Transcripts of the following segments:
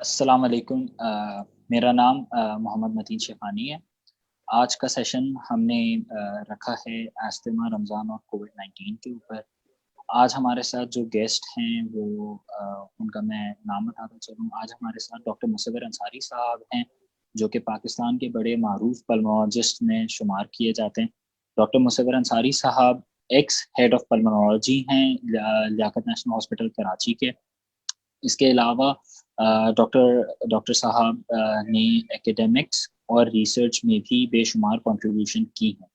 अस्सलाम वालेकुम। मेरा नाम मोहम्मद मतीन शेफानी है। आज का सेशन हमने रखा है अस्थमा, रमज़ान और कोविड-19 के ऊपर। आज हमारे साथ जो गेस्ट हैं वो उनका मैं नाम बताता चलूँ। आज हमारे साथ डॉक्टर मुसव्विर अंसारी साहब हैं, जो कि पाकिस्तान के बड़े मारूफ पल्मोलॉजिस्ट में शुमार किए जाते हैं। डॉक्टर मुसव्विर अंसारी साहब एक्स हेड ऑफ पल्मोलॉजी हैं लियाकत नेशनल हॉस्पिटल कराची के। इसके अलावा डॉक्टर डॉक्टर साहब ने एकेडमिक्स और रिसर्च में भी बेशुमार कंट्रीब्यूशन की हैं।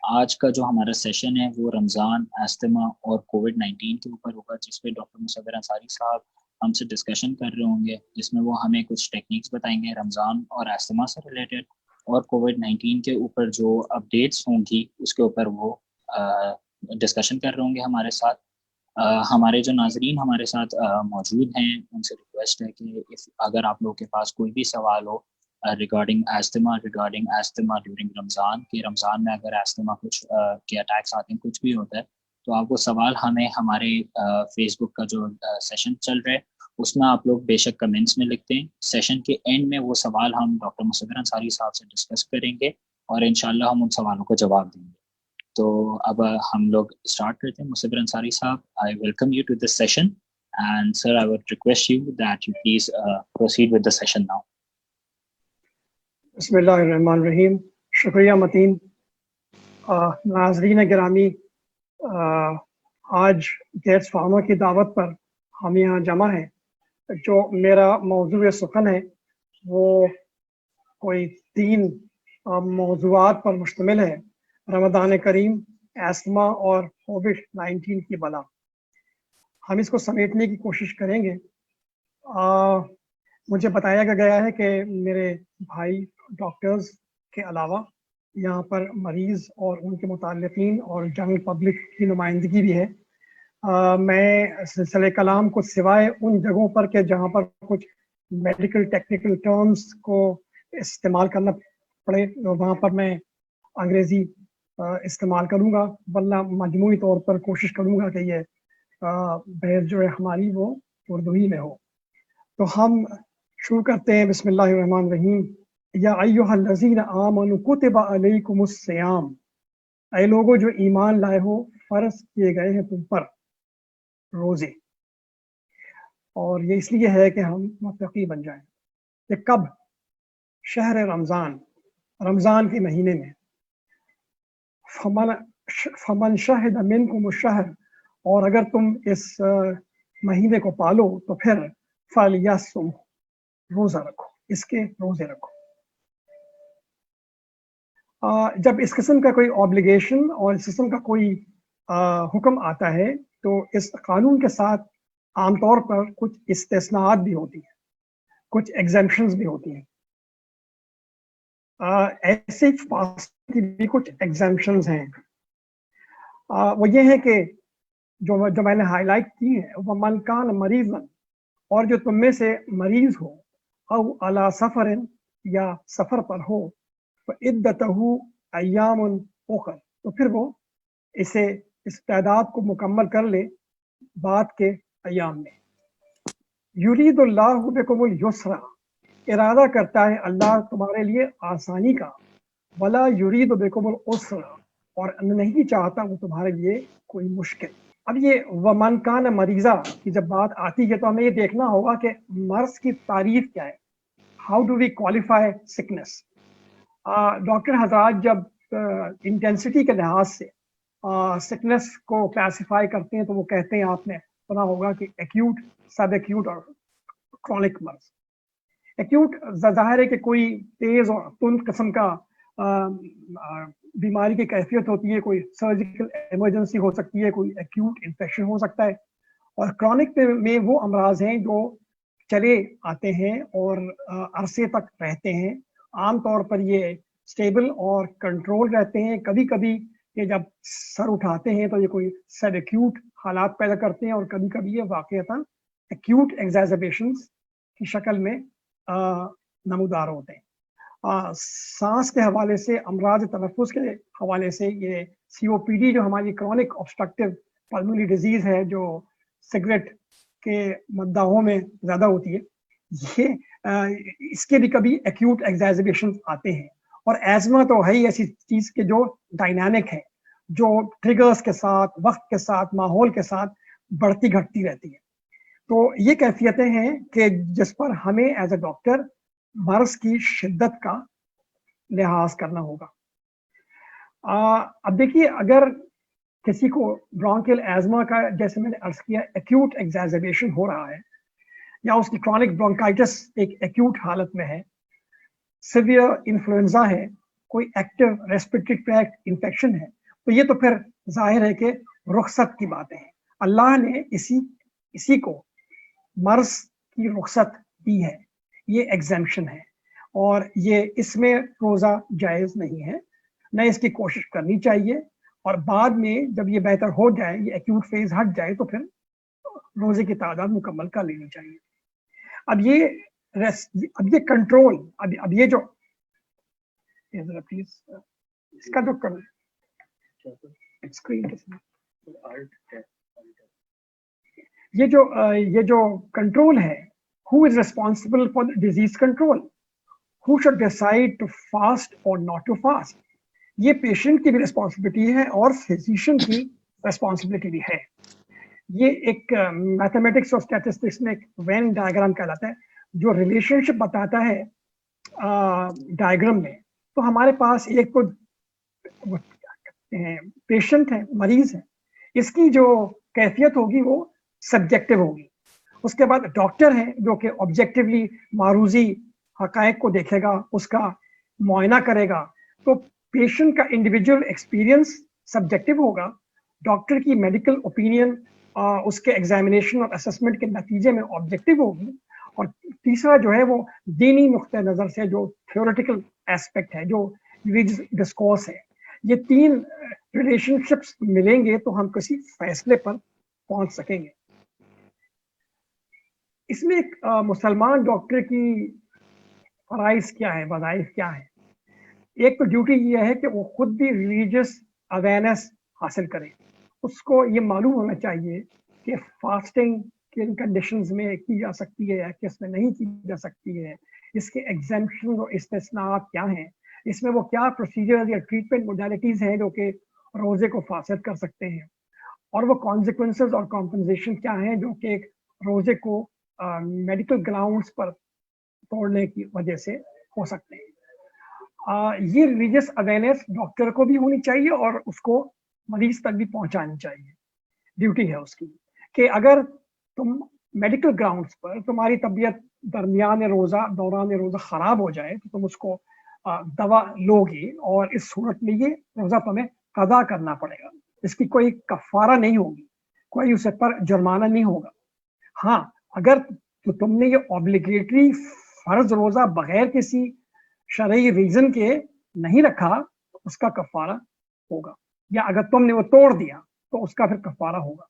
आज का जो हमारा सेशन है वो रमज़ान, अस्थमा और कोविड-19 के ऊपर होगा, जिस पे डॉक्टर मुसव्विर अंसारी साहब हमसे डिस्कशन कर रहे होंगे, जिसमें वो हमें कुछ टेक्निक्स बताएंगे रमज़ान और अस्थमा से रिलेटेड, और कोविड-19 के ऊपर जो अपडेट्स होंगी उसके ऊपर वो डिस्कशन कर रहे होंगे हमारे साथ। हमारे जो नाज़रीन हमारे साथ मौजूद हैं, उनसे रिक्वेस्ट है कि अगर आप लोगों के पास कोई भी सवाल हो रिगार्डिंग अस्थमा ड्यूरिंग रमज़ान, कि रमज़ान में अगर अस्थमा कुछ के अटैक्स आते हैं, कुछ भी होता है, तो आप वो सवाल हमें हमारे फेसबुक का जो सेशन चल रहा है उसमें आप लोग बेशक कमेंट्स में लिखते हैं। सेशन के एंड में वो सवाल हम डॉक्टर मुसव्विर अंसारी साहब से डिस्कस करेंगे और इंशाल्लाह हम उन सवालों को जवाब देंगे। तो अब हम लोग स्टार्ट करते हैं। मुसव्विर अंसारी साहब, I welcome you to this session and sir I would request you that you please proceed with the session now. बिस्मिल्लाहिर्रहमानिर्रहीम। शुक्रिया मतीन। नाज़रीन गिरामी, आज गेट्स फार्मा की दावत पर हम यहाँ जमा हैं। जो मेरा मौजूद सुखन है वो कोई 3 मौज़ूआत पर मुश्तमिल है: रमज़ान करीम, अस्थमा और कोविड-19 की बला। हम इसको समेटने की कोशिश करेंगे। मुझे बताया गया है कि मेरे भाई डॉक्टर्स के अलावा यहाँ पर मरीज़ और उनके मुताल्लिक़ीन और जनरल पब्लिक की नुमाइंदगी भी है। मैं सिलसिले कलाम को सिवाय उन जगहों पर के जहाँ पर कुछ मेडिकल टेक्निकल टर्म्स को इस्तेमाल करना पड़े, वहाँ पर मैं अंग्रेज़ी इस्तेमाल करूँगा, वरना मजमूई तौर पर कोशिश करूँगा कि ये बहस जो है हमारी वो उर्दू ही में हो। तो हम शुरू करते हैं। बिस्मिल्लाहिर्रहमानिर्रहीम। या अय्युहल्लज़ीना आमनु कुतिबा अलैकुमुस्सियाम, ऐ लोगों जो ईमान लाए हो, फर्ज किए गए हैं तुम पर रोजे। और ये इसलिए है कि हम मुत्तकी बन जाएं। कि कब? शहर रमज़ान, रमज़ान के महीने में। फमन शहिद मिनकुम शहर, और अगर तुम इस महीने को पालो तो फिर फलयसुम, रोज़ा रखो, इसके रोज़े रखो। जब इस किस्म का कोई ऑब्लिगेशन और इस किस्म का कोई हुक्म आता है तो इस कानून के साथ आमतौर पर कुछ इस्तिस्नात भी होती हैं, कुछ एग्जेम्पशंस भी होती हैं। ऐसे फास्ट की भी कुछ एग्जेम्पशंस हैं। वो ये है कि जो मैंने हाईलाइट की है, वह मन कान मरीज़न, और जो तुम में से मरीज हो, औ अला सफरन, या सफर पर हो, तो इद्दतहु अय्यामुन उखर, तो फिर वो इस तादाद को मुकम्मल कर ले बाद के अय्याम में। युरीदुल्लाहु बिकुमुल युस्रा, इरादा करता है अल्लाह तुम्हारे लिए आसानी का। वला युरीदु बिकुमुल उसरा, और नहीं चाहता वो तुम्हारे लिए कोई मुश्किल। अब ये वमन कान मरीज़ा की जब बात आती है तो हमें ये देखना होगा कि मर्ज की तारीफ क्या है। How do we qualify sickness? Doctor हजरात जब इंटेंसिटी के लिहाज से सिकनेस को क्लासिफाई करते हैं तो वो कहते हैं, आपने सुना होगा कि एक्यूट, सब एक्यूट और क्रॉनिक मर्ज। एक्यूट ज़ाहिर है कि कोई तेज और तुंद किस्म का बीमारी की कैफियत होती है, कोई सर्जिकल इमरजेंसी हो सकती है, कोई एक्यूट इन्फेक्शन हो सकता है। और क्रॉनिक में वो अमराज हैं जो चले आते हैं और अरसे तक रहते हैं। आमतौर पर ये स्टेबल और कंट्रोल रहते हैं। कभी कभी ये जब सर उठाते हैं तो ये कोई सब एक्यूट हालात पैदा करते हैं, और कभी कभी ये वाक़ईतन एक्यूट एग्जैजर्बेशंस की शक्ल में नमूदार होते हैं। सांस के हवाले से, अमराज तनफ़ुस के हवाले से, ये COPD जो हमारी क्रॉनिक ऑब्स्ट्रक्टिव पल्मोनरी डिजीज़ है, जो सिगरेट के मद्दाहों में ज़्यादा होती है, ये اس کے بھی کبھی ایکیوٹ ایگزیزربیشن آتے ہیں. اور ایزما تو ہے ہی ایسی چیز کہ جو ڈائنامک ہے, جو ٹریگرز کے ساتھ, وقت کے ساتھ, ماحول کے ساتھ بڑھتی گھٹتی رہتی ہے. تو یہ کیفیتیں ہیں کہ جس پر ہمیں ایز اے ڈاکٹر مرض کی شدت کا لحاظ کرنا ہوگا. اب دیکھیے, اگر کسی کو برونکیل ایزما کا, جیسے میں نے عرض کیا, ایکیوٹ ایگزیزربیشن ہو رہا ہے, یا اس کی کرونک برونکائٹس ایک ایکیوٹ حالت میں ہے, سیویئر انفلوئنزا ہے, کوئی ایکٹیو ریسپیریٹری ٹریکٹ انفیکشن ہے, تو یہ تو پھر ظاہر ہے کہ رخصت کی باتیں ہیں. اللہ نے اسی کو مرض کی رخصت دی ہے, یہ ایگزیمپشن ہے, اور یہ اس میں روزہ جائز نہیں ہے. نہ اس کی کوشش کرنی چاہیے, اور بعد میں جب یہ بہتر ہو جائے, یہ ایکیوٹ فیز ہٹ جائے, تو پھر روزے کی تعداد مکمل کر لینی چاہیے. اب یہ کنٹرول, اب یہ جو پلیز اس کا جو اسکرین یہ جو کنٹرول ہے, who is responsible for the disease control, who should decide to fast or not to fast, یہ پیشنٹ کی بھی ریسپانسبلٹی ہے اور فزیشین کی ریسپانسبلٹی بھی ہے. یہ ایک میتھمیٹکس اور اسٹیٹسٹکس میں ایک وین ڈائیگرام کہلاتا ہے, جو ریلیشن شپ بتاتا ہے ڈائیگرام میں. تو ہمارے پاس ایک تو پیشنٹ ہے, مریض ہے, اس کی جو کیفیت ہوگی وہ سبجیکٹو ہوگی. اس کے بعد ڈاکٹر ہے جو کہ آبجیکٹیولی معروضی حقائق کو دیکھے گا, اس کا معائنہ کرے گا. تو پیشنٹ کا انڈیویجول ایکسپیرینس سبجیکٹو ہوگا, ڈاکٹر کی میڈیکل اوپینین اس کے ایگزامینیشن اور اسسمنٹ کے نتیجے میں آبجیکٹو ہوگی. اور تیسرا جو ہے وہ دینی نقطہ نظر سے جو تھیوریٹیکل ایسپیکٹ ہے, جو ریلیجیس ڈسکورس ہے. یہ تین ریلیشن شپس ملیں گے تو ہم کسی فیصلے پر پہنچ سکیں گے. اس میں ایک مسلمان ڈاکٹر کی فرائض کیا ہے, وظائف کیا ہے. ایک تو ڈیوٹی یہ ہے کہ وہ خود بھی ریلیجیس اویئرنیس حاصل کرے. اس کو یہ معلوم ہونا چاہیے کہ فاسٹنگ کن کنڈیشنز میں کی جا سکتی ہے یا کس میں نہیں کی جا سکتی ہے, اس کے ایگزیمپشن اور استثناءات کیا ہیں, اس میں وہ کیا پروسیجرز یا ٹریٹمنٹ موڈیلٹیز ہیں جو کہ روزے کو فاسد کر سکتے ہیں, اور وہ کانسیکوینسز اور کمپنسیشن کیا ہیں جو کہ ایک روزے کو میڈیکل گراؤنڈز پر توڑنے کی وجہ سے ہو سکتے ہیں. یہ ریلیجیس اویئرنیس ڈاکٹر کو بھی ہونی چاہیے اور اس کو مریض تک بھی پہنچانی چاہیے. ڈیوٹی ہے اس کی کہ اگر تم میڈیکل گراؤنڈز پر تمہاری طبیعت دوران روزہ خراب ہو جائے تو تم اس کو دوا لو گی, اور اس صورت میں یہ روزہ تمہیں قضا کرنا پڑے گا. اس کی کوئی کفارہ نہیں ہوگی, کوئی اسے پر جرمانہ نہیں ہوگا. ہاں, اگر تم نے یہ اوبلیگیٹری فرض روزہ بغیر کسی شرعی ریزن کے نہیں رکھا تو اس کا کفارہ ہوگا, یا اگر تم نے وہ توڑ دیا تو اس کا پھر کفارہ ہوگا,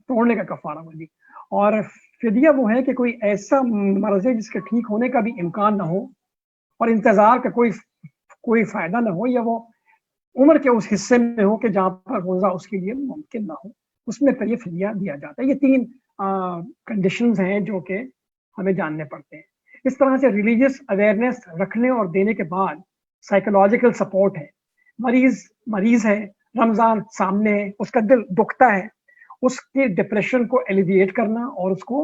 توڑنے کا کفارہ ہوگی. اور فدیہ وہ ہے کہ کوئی ایسا مرض ہے جس کے ٹھیک ہونے کا بھی امکان نہ ہو اور انتظار کا کوئی فائدہ نہ ہو, یا وہ عمر کے اس حصے میں ہو کہ جہاں پر روزہ اس کے لیے ممکن نہ ہو, اس میں پھر یہ فدیہ دیا جاتا ہے. یہ تین کنڈیشنز ہیں جو کہ ہمیں جاننے پڑتے ہیں. اس طرح سے ریلیجیس اویئرنیس رکھنے اور دینے کے بعد سائیکولوجیکل سپورٹ ہے. مریض ہے, رمضان سامنے ہے, اس کا دل دکھتا ہے, اس کے ڈپریشن کو ایلیویٹ کرنا اور اس کو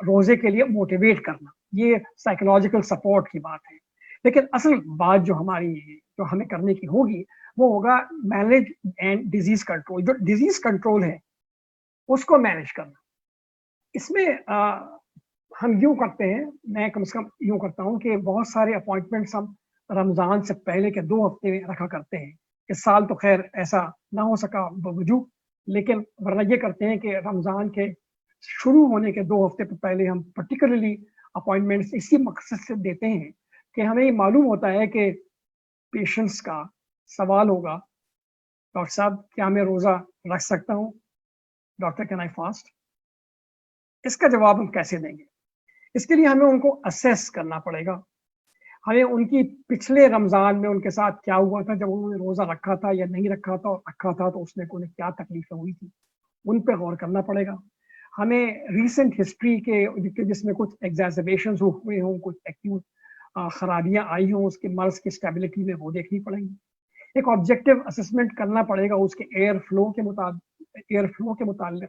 روزے کے لیے موٹیویٹ کرنا, یہ سائیکولوجیکل سپورٹ کی بات ہے. لیکن اصل بات جو ہمیں کرنے کی ہوگی وہ ہوگا مینیج اینڈ ڈیزیز کنٹرول. جو ڈیزیز کنٹرول ہے اس کو مینیج کرنا. اس میں ہم یوں کرتے ہیں, میں کم سے کم یوں کرتا ہوں کہ بہت سارے اپوائنٹمنٹس ہم رمضان سے پہلے کے 2 ہفتے میں رکھا کرتے ہیں. اس سال تو خیر ایسا نہ ہو سکا بوجود, لیکن ورنہ یہ کرتے ہیں کہ رمضان کے شروع ہونے کے 2 ہفتے پہلے ہم پرٹیکولرلی اپوائنٹمنٹس اسی مقصد سے دیتے ہیں کہ ہمیں یہ معلوم ہوتا ہے کہ پیشنٹس کا سوال ہوگا, ڈاکٹر صاحب کیا میں روزہ رکھ سکتا ہوں, ڈاکٹر کین آئی فاسٹ. اس کا جواب ہم کیسے دیں گے؟ اس کے لیے ہمیں ان کو اسیس کرنا پڑے گا. ہمیں ان کی پچھلے رمضان میں ان کے ساتھ کیا ہوا تھا, جب انہوں نے روزہ رکھا تھا یا نہیں رکھا تھا, اور رکھا تھا تو اس میں انہیں کیا تکلیفیں ہوئی تھی, ان پہ غور کرنا پڑے گا. हमें रिसेंट हिस्ट्री के जिसमें कुछ एग्जैजर्बेशंस हुए हों, कुछ एक्यूट खराबियां आई हों उसके मर्ज की स्टेबिलिटी में, वो देखनी पड़ेंगी। एक ऑब्जेक्टिव असेसमेंट करना पड़ेगा उसके एयर फ्लो के मुताबिक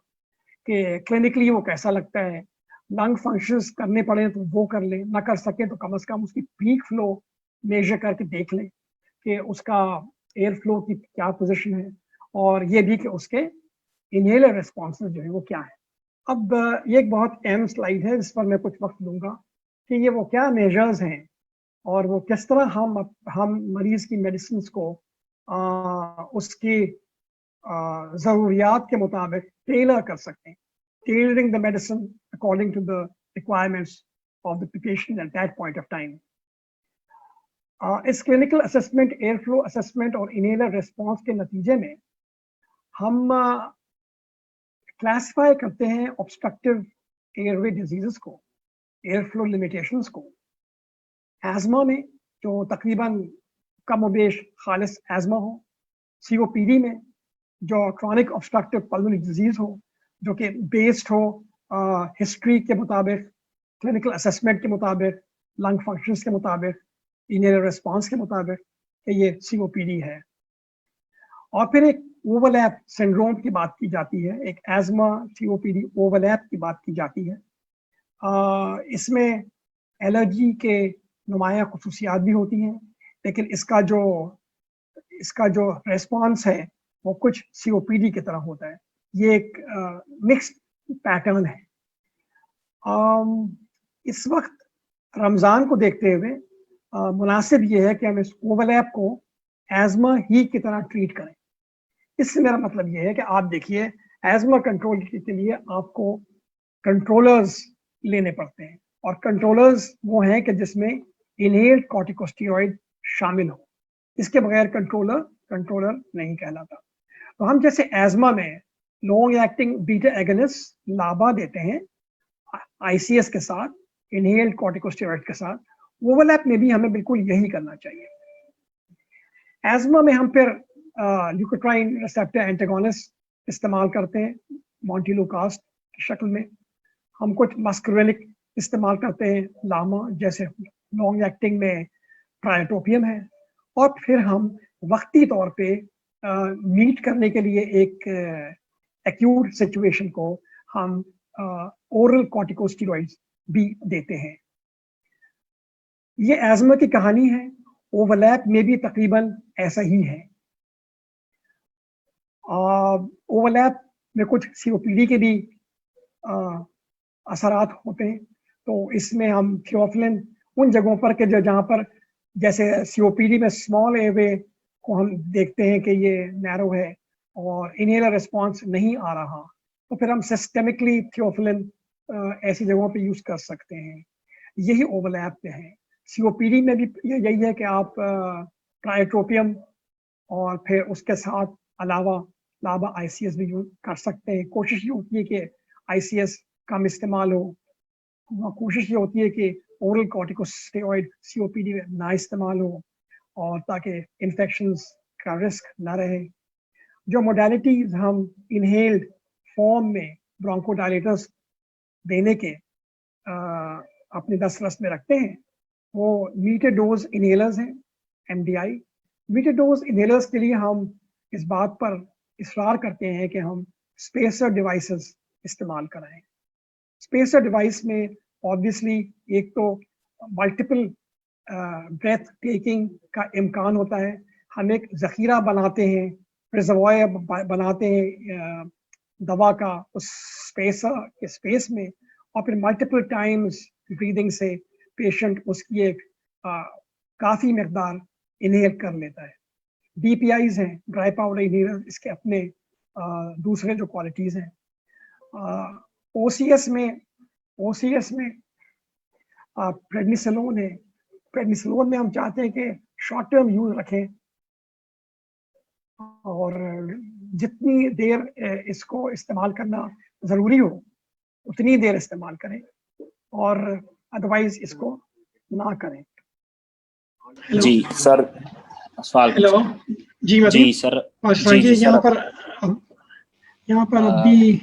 कि क्लिनिकली वो कैसा लगता है। लंग फंक्शंस करने पड़े तो वो कर लें, ना कर सके तो कम से कम उसकी पीक फ्लो मेजर करके देख लें कि उसका एयर फ्लो की क्या पोजीशन है, और ये भी कि उसके इनहेलर रिस्पॉन्सेज जो है वो क्या है। अब ये एक बहुत अहम स्लाइड है जिस पर मैं कुछ वक्त लूँगा कि ये वो क्या मेजर्स हैं और वो किस तरह हम मरीज की मेडिसिन को उसकी ज़रूरियात के मुताबिक टेलर कर सकते हैं। Tailoring the medicine according to the requirements of the patient at that point of time. इस clinical assessment, air flow assessment और इनहेलर रिस्पॉन्स के नतीजे में हम क्लासिफाई करते हैं ऑब्स्ट्रक्टिव एयरवे डिजीजेस को, एयर फ्लो लिमिटेशंस को। एज़मा में जो तकरीबन कम-ओ-बेश खालिस एज़मा हो, सीओपीडी में जो क्रॉनिक ऑब्स्ट्रक्टिव पल्मोनरी डिजीज हो, जो कि बेस्ड हो हिस्ट्री के मुताबिक, क्लिनिकल असेसमेंट के मुताबिक, लंग फंक्शंस के मुताबिक, इनहेलर रिस्पॉन्स के मुताबिक कि ये सीओपीडी है। और फिर एक ओवरलैप सिंड्रोम की बात की जाती है, एक एज़मा सीओपीडी ओवरलैप की बात की जाती है। इसमें एलर्जी के नुमाया खुसूसियात भी होती हैं, लेकिन इसका जो रिस्पॉन्स है वो कुछ सीओपीडी की तरह होता है। ये एक मिक्स्ड पैटर्न है। इस वक्त रमज़ान को देखते हुए मुनासिब ये है कि हम इस ओवरलैप को एज़मा ही की तरह ट्रीट करें। इससे मेरा मतलब ये है कि आप देखिए, एज़मा कंट्रोल के लिए आपको कंट्रोलर्स लेने पड़ते हैं, और कंट्रोलर्स वो हैं कि जिसमें इनहेल्ड कॉर्टिकोस्टेरॉइड शामिल हो। इसके बगैर कंट्रोलर नहीं कहलाता। तो हम जैसे एज़मा में लॉन्ग एक्टिंग बीटा एगोनिस्ट लाबा देते हैं आईसीएस के साथ, इनहेल्ड कॉर्टिकोस्टेरॉइड के साथ, ओवरलैप में भी हमें बिल्कुल यही करना चाहिए। एज़मा में हम फिर ल्यूकोट्राइन रिसेप्टर एंटागोनिस्ट इस्तेमाल करते हैं मॉन्टिलुकास्ट की शक्ल में। हम कुछ मस्करेनिक इस्तेमाल करते हैं लामा, जैसे लॉन्ग एक्टिंग में ट्रायोटोपियम है। और फिर हम वक्ती तौर पे मीट करने के लिए एक एक्यूट सिचुएशन को हम ओरल कॉर्टिकोस्टेरॉइड्स भी देते हैं। ये एज़मा की कहानी है। ओवरलैप में भी तकरीबन ऐसा ही है। ओवरलैप में कुछ सीओपीडी के भी असरात होते हैं। तो इसमें हम थियोफिलिन उन जगहों पर के जहाँ पर जैसे सीओपीडी में स्मॉल एयरवे को हम देखते हैं कि ये नैरो है और इनहेलर रिस्पॉन्स नहीं आ रहा, तो फिर हम सिस्टेमिकली थियोफिलिन ऐसी जगहों पे यूज़ कर सकते हैं। यही ओवरलैप पे है। सीओपीडी में भी यही है कि आप ट्रायोट्रोपियम और फिर उसके साथ अलावा लाबा आईसीएस भी यूज कर सकते हैं। कोशिश ये होती है कि आईसीएस कम इस्तेमाल हो, कोशिश ये होती है कि ओरल कॉर्टिकोस्टेरॉइड सीओपीडी में ना इस्तेमाल हो, और ताकि इन्फेक्शंस का रिस्क ना रहे। जो मोडालिटीज हम इनहेल्ड फॉर्म में ब्रोंकोडायलेटर्स देने के अपने दस्तरस में रखते हैं, वो मीटर डोज इनहेलर्स हैं, एमडीआई। मीटर डोज इनहेलर्स के लिए हम इस बात पर इसरार करते हैं कि हम स्पेसर डिवाइसेस इस्तेमाल कराएं। स्पेसर डिवाइस में ऑब्वियसली एक तो मल्टीपल ब्रेथ टेकिंग का इम्कान होता है। हम एक ज़ख़ीरा बनाते हैं, रिजर्वॉयर बनाते हैं दवा का उस स्पेसर के स्पेस में, और फिर मल्टीपल टाइम्स ब्रीदिंग से पेशेंट उसकी एक काफ़ी मकदार इनहेल कर लेता है। DPIs हैं, ड्राई पाउडर इनहेलर, इसके अपने दूसरे जो क्वालिटीज़ हैं। OCS में प्रेडनिसोलोन है। प्रेडनिसोलोन में हम चाहते हैं कि शॉर्ट टर्म यूज रखें और जितनी देर इसको इस्तेमाल करना ज़रूरी हो उतनी देर इस्तेमाल करें, और अदरवाइज इसको ना करें। जी सर, सवाल। हेलो जी जी सर। जी यहाँ पर अभी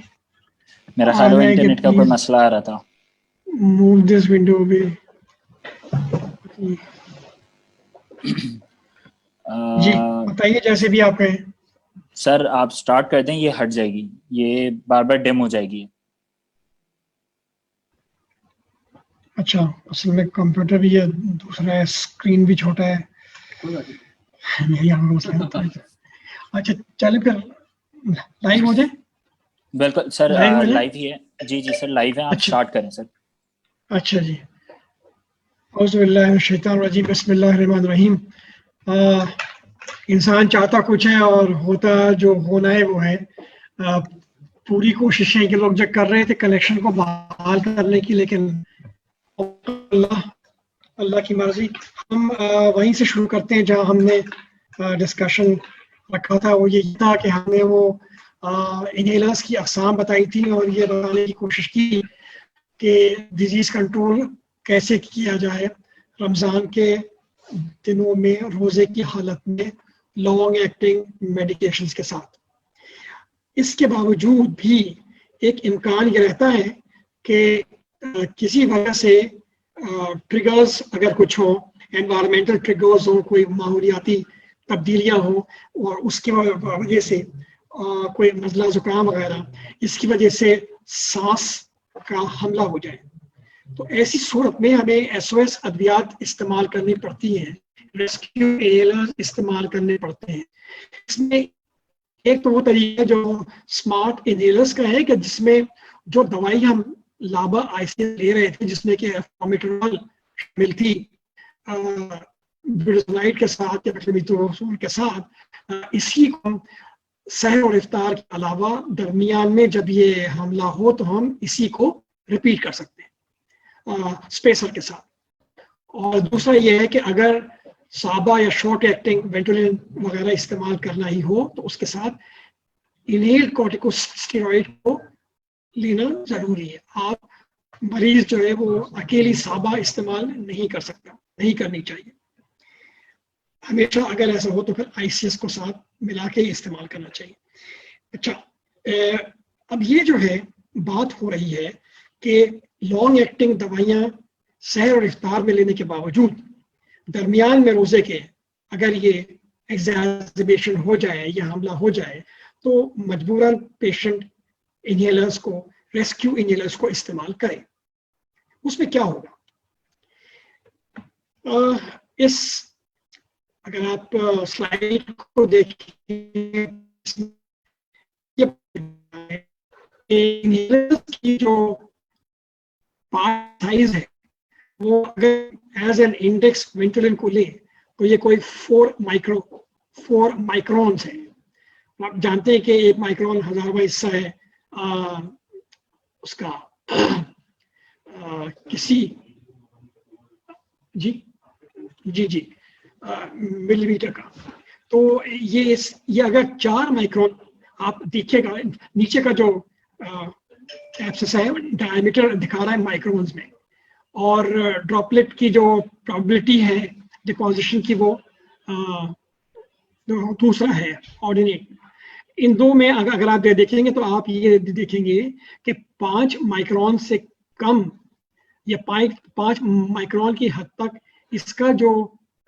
میرا خیال ہے آنا ہے کہ انٹرنیٹ کا کوئی مسئلہ آ رہا تھا. موو دس ونڈو بھی. جی بتائیے جیسے بھی آپ کہیں. سر آپ سٹارٹ کر دیں, یہ ہٹ جائے گی, یہ بار بار ڈیم ہو جائے گی. اچھا اصل میں کمپیوٹر بھی ہے, دوسرا ہے اسکرین بھی چھوٹا ہے, یہی ہم کا مسئلہ ہے. اچھا چلے پھر لائیو ہو جائے. بالکل سر, لائیو ہو جائے. لائیو ہی ہے. جی جی سر لائیو ہے, آپ اچھا سٹارٹ کریں سر. اچھا جی. اعوذ باللہ من الشیطان الرجیم, بسم اللہ الرحمن الرحیم. انسان چاہتا کچھ ہے اور ہوتا جو ہونا ہے وہ ہے. پوری کوششیں کہ لوگ جو کر رہے تھے کنیکشن کو بحال کرنے کی, لیکن اللہ کی مرضی. ہم وہیں سے شروع کرتے ہیں جہاں ہم نے ڈسکشن رکھا تھا. وہ یہ تھا کہ ہم نے وہ انہیلرز کی اقسام بتائی تھی اور یہ بتانے کی کوشش کی کہ ڈیزیز کنٹرول کیسے کیا جائے رمضان کے دنوں میں روزے کی حالت میں لانگ ایکٹنگ میڈیکیشنز کے ساتھ. اس کے باوجود بھی ایک امکان یہ رہتا ہے کہ کسی وجہ سے ٹریگرز اگر کچھ ہو, انوائرمنٹل ٹریگرز ہو, کوئی ماحولیاتی تبدیلیاں ہوں اور اس کی وجہ سے کوئی نزلہ زکام وغیرہ, اس کی وجہ سے سانس کا حملہ ہو جائے, تو ایسی صورت میں ہمیں SOS ادویات استعمال کرنی پڑتی ہیں, ریسکیو انہیلر استعمال کرنے پڑتے ہیں. اس میں ایک تو وہ طریقہ جو اسمارٹ انہیلرز کا ہے کہ جس میں جو دوائی ہم لابا آئیسی لے رہے تھے جس میں کہ فارمیٹرول شامل تھی برزنائٹ کے ساتھ یا میتھوسول کے ساتھ, اسی کو سحر اور افطار کے علاوہ درمیان میں جب یہ حملہ ہو تو ہم اسی کو ریپیٹ کر سکتے ہیں اسپیسر کے ساتھ. اور دوسرا یہ ہے کہ اگر صحابہ یا شارٹ ایکٹنگ وینٹولین وغیرہ استعمال کرنا ہی ہو تو اس کے ساتھ انہیلڈ کورٹیکوسٹیرائڈ کو لینا ضروری ہے. آپ مریض جو ہے وہ اکیلی صحابہ استعمال نہیں کر سکتا, نہیں کرنی چاہیے. ہمیشہ اگر ایسا ہو تو پھر ICS کو ساتھ ملا کے استعمال کرنا چاہیے. اچھا اب یہ جو ہے بات ہو رہی ہے کہ لانگ ایکٹنگ دوائیاں سحر اور افطار میں لینے کے باوجود درمیان میں روزے کے اگر یہ ایگزیبیشن ہو جائے یا حملہ ہو جائے تو مجبوراً پیشنٹ انہیلرز کو, ریسکیو انہیلرز کو استعمال کرے. اس میں کیا ہوگا؟ اگر آپ سلائیڈ کو دیکھیں, کی جو پارٹ سائز ہے وہ اگر ایز این انڈیکس وینٹولین کو لے تو یہ کوئی 4 مائکرونز ہے. آپ جانتے ہیں کہ 1 مائکرون 1000واں حصہ ہے اس کا کسی ملی میٹر کا. تو یہ اگر 4 مائکرون آپ دیکھیے گا نیچے کا جو ایپسس ہے ڈائمیٹر دکھا رہا ہے مائکرونز میں, اور ڈراپلٹ کی جو پرابلٹی ہے ڈپوزیشن کی وہ دوسرا ہے آرڈینیٹ. ان دو میں اگر آپ دیکھیں گے تو آپ یہ دیکھیں گے کہ 5 مائکرون سے کم یا 5 مائکرون کی حد تک اس کا جو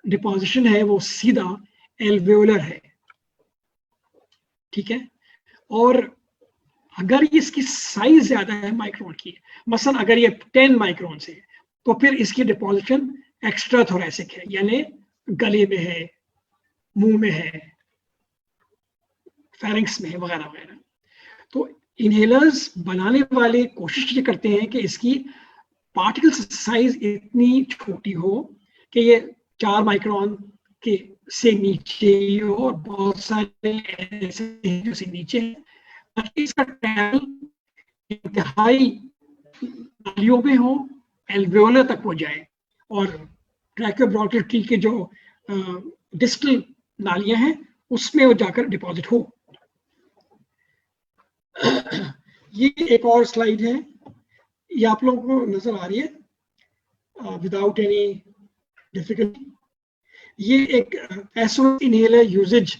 ڈپوزیشن ہے وہ سیدھا ایلویولر ہے. ٹھیک ہے, اور اگر اس کی سائز زیادہ ہے مائکرون کی, مثلا اگر یہ 10 مائکرون سے تو پھر اس کی ڈپوزیشن ایکسٹرا تھوریسک ہے, یعنی گلے میں ہے, منہ میں ہے, فیرنکس میں ہے وغیرہ وغیرہ. تو انہیلرز بنانے والے کوشش یہ کرتے ہیں کہ اس کی پارٹیکل سائز اتنی چھوٹی ہو کہ یہ 4 مائکرون کے سے نیچے ہی ہو, اور بہت سارے ایسے ہیں جو سے نیچے ہیں, اس کا ٹیل انتہائی نالیوں میں ہو, ایلویولر تک ہو جائے, اور ٹریکیوبرونکل کے جو ڈسٹل نالیاں ہیں اس میں وہ جا کر ڈپوزٹ ہو. یہ ایک اور سلائیڈ ہے, یہ آپ لوگوں کو نظر آ رہی ہے وداؤٹ اینی ڈیفیکلٹی. یہ ایک SOS انہیلر یوزیج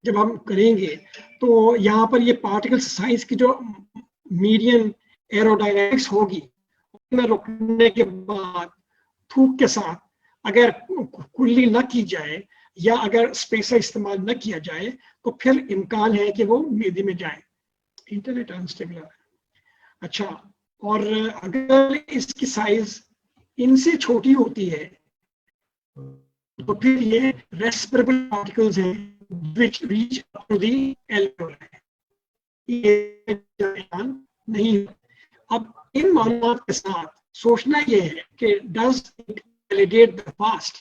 جب ہم کریں گے تو یہاں پر یہ پارٹیکل سائز کی جو میڈین एरोडायनेमिक्स होगी, में रुकने के बाद थूक के साथ अगर कुल्ली न की जाए या अगर स्पेसर इस्तेमाल न किया जाए तो फिर इम्कान है कि वो मेदे में जाए। इंटरनेट अनस्टेबल है। अच्छा, और अगर इसकी साइज इनसे छोटी होती है तो फिर ये रेस्पिरेबल पार्टिकल्स हैं which reach up to the alveoli, ये नहीं। अब इन मालूमात के साथ सोचना ये है कि does it validate the past,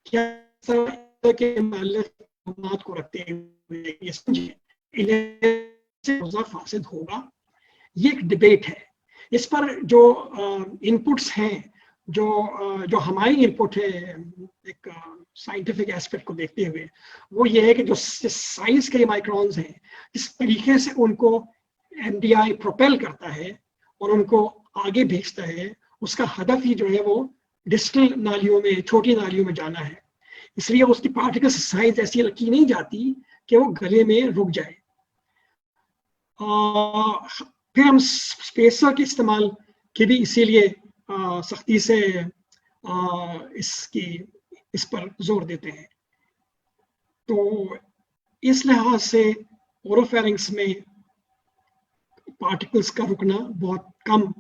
क्या इस तरह के मालूमात को रखते हुए ये समझिए इन्हें रोजा फासिद होगा। ये एक डिबेट है। इस पर जो इनपुट्स हैं, जो हमारी इनपुट है एक साइंटिफिक एस्पेक्ट को देखते हुए, वो ये है कि जो साइज के माइक्रोन्स हैं, इस तरीके से उनको एमडीआई प्रोपेल करता है और उनको आगे भेजता है, उसका हदफ ही जो है वो डिस्टल नालियों में, छोटी नालियों में जाना है। इसलिए उसकी पार्टिकल साइज ऐसी रखी नहीं जाती कि वो गले में रुक जाए। फिर हम स्पेसर के इस्तेमाल के भी इसीलिए सख्ती से इस पर जोर देते हैं। तो इस लिहाज से ओरोफेरिंक्स में पार्टिकल्स का रुकना बहुत कम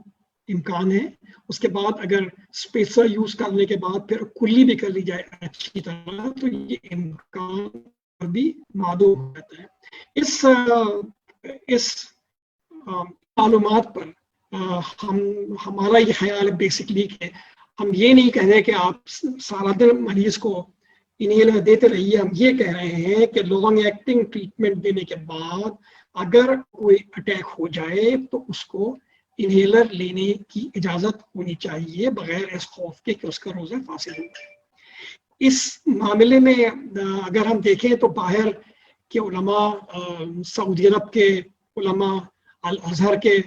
इम्कान है। उसके बाद अगर स्पेसर यूज करने के बाद फिर कुल्ली भी कर ली जाए अच्छी तरह तो ये इम्कान भी मादूम हो जाता है। इस मालूमात पर हमारा ये ख्याल है बेसिकली कि हम ये नहीं कह रहे कि आप सारा दिन मरीज को इन्हेलर देते रहिए। हम ये कह रहे हैं कि लॉन्ग एक्टिंग ट्रीटमेंट देने के बाद अगर कोई अटैक हो जाए तो उसको इन्हेलर लेने की इजाजत होनी चाहिए बगैर इस खौफ के कि उसका रोजा फासिल हो। इस मामले में अगर हम देखें तो बाहर के उलमा, सऊदी अरब के उलमा, अल अजहर के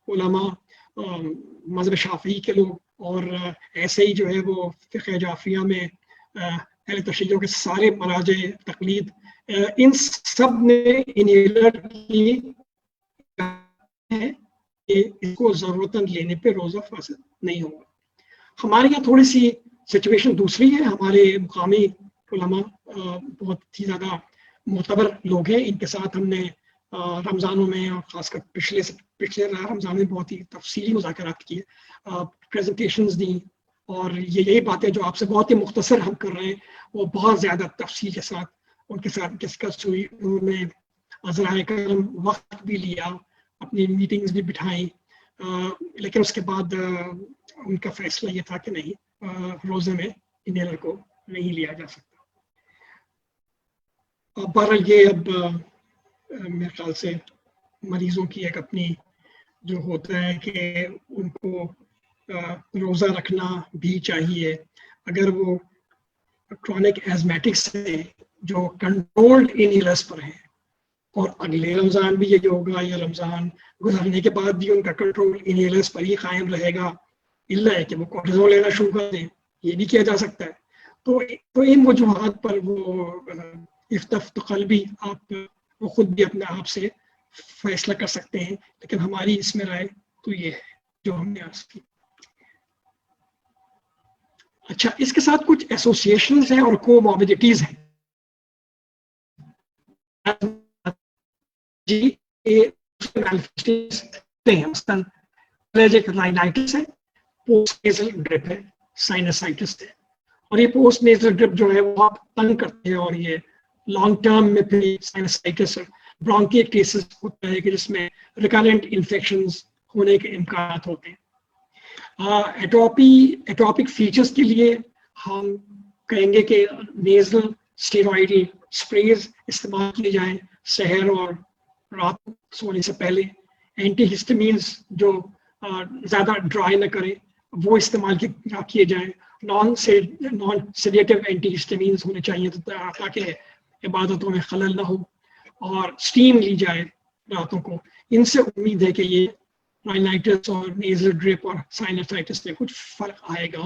उलमा, मज़हब शाफ़ी के लोग और ऐसे ही जो है वो फ़िक़्ह जाफ़िया में अहले तशय्युअ के सारे मराजे तक़लीद, इन सब ने इन्हेलर की है कि इसको ज़रूरतन लेने पे रोज़ा फासिद नहीं होगा। हमारे यहाँ थोड़ी सी सिचुएशन दूसरी है। हमारे मुकामी उलमा बहुत ही ज़्यादा मोतबर लोग हैं। इनके साथ हमने रमज़ानों में और ख़ासकर पिछले रमज़ान में बहुत ही तफसीली मुज़ाकरात किए, प्रेजेंटेशंस दी, और यही बातें जो आपसे बहुत ही मुख्तसर हम कर रहे हैं वो बहुत ज़्यादा तफसील के साथ उनके साथ डिस्कस हुई। उन्होंने अज़राए करम वक्त भी लिया, अपनी मीटिंग्स भी बिठाई, लेकिन उसके बाद उनका फैसला ये था कि नहीं, रोज़े में इन्हेलर को नहीं लिया जा सकता। बहरहाल ये अब मेरे ख्याल से मरीजों की एक अपनी जो होता है कि उनको रोज़ा रखना भी चाहिए। अगर वो क्रॉनिक एज़मेटिक्स है जो कंट्रोल्ड इन्हेलर्स पर हैं और अगले रमज़ान भी ये जो होगा या रमज़ान गुजरने के बाद भी उनका कंट्रोल इन्हेलर्स पर ही कायम रहेगा, इल्ला है कि वो कोर्टिज़ोल लेना शुरू कर दें, ये भी किया जा सकता है। तो इन वजूहात पर वो इफ्तफ़्त क़ल्बी आप वो खुद भी अपने आप से फैसला कर सकते हैं, लेकिन हमारी इसमें राय तो ये है जो हमने आज की। अच्छा, इसके साथ कुछ एसोसिएशंस हैं और कोमॉर्बिडिटीज हैं। जी, एलर्जिक राइनाइटिस है, पोस्ट नेजल ड्रिप है, साइनसाइटिस है, और ये पोस्ट नेजल ड्रिप जो है वो आप तंग करते हैं और ये लॉन्ग टर्म में फिर साइनसाइटिस ब्रोंकिटिस होता है कि जिसमें रिकरेंट इन्फेक्शंस होने के इम्कान होते हैं। एटोपिक फीचर्स के लिए हम कहेंगे कि नेजल स्टेरॉइडल स्प्रेज इस्तेमाल किए जाएं सहर और रात सोने से पहले। एंटीहिस्टामिन्स जो ज़्यादा ड्राई न करें वो इस्तेमाल किए जाएं। नॉन सेडेटिव एंटीहिस्टामिन्स होने चाहिए ताकि इबादतों में खलल ना हो, और स्टीम ली जाए रातों को। इनसे उम्मीद है कि ये राइनाइटिस और नेजल ड्रिप और साइनसाइटिस में कुछ फर्क आएगा।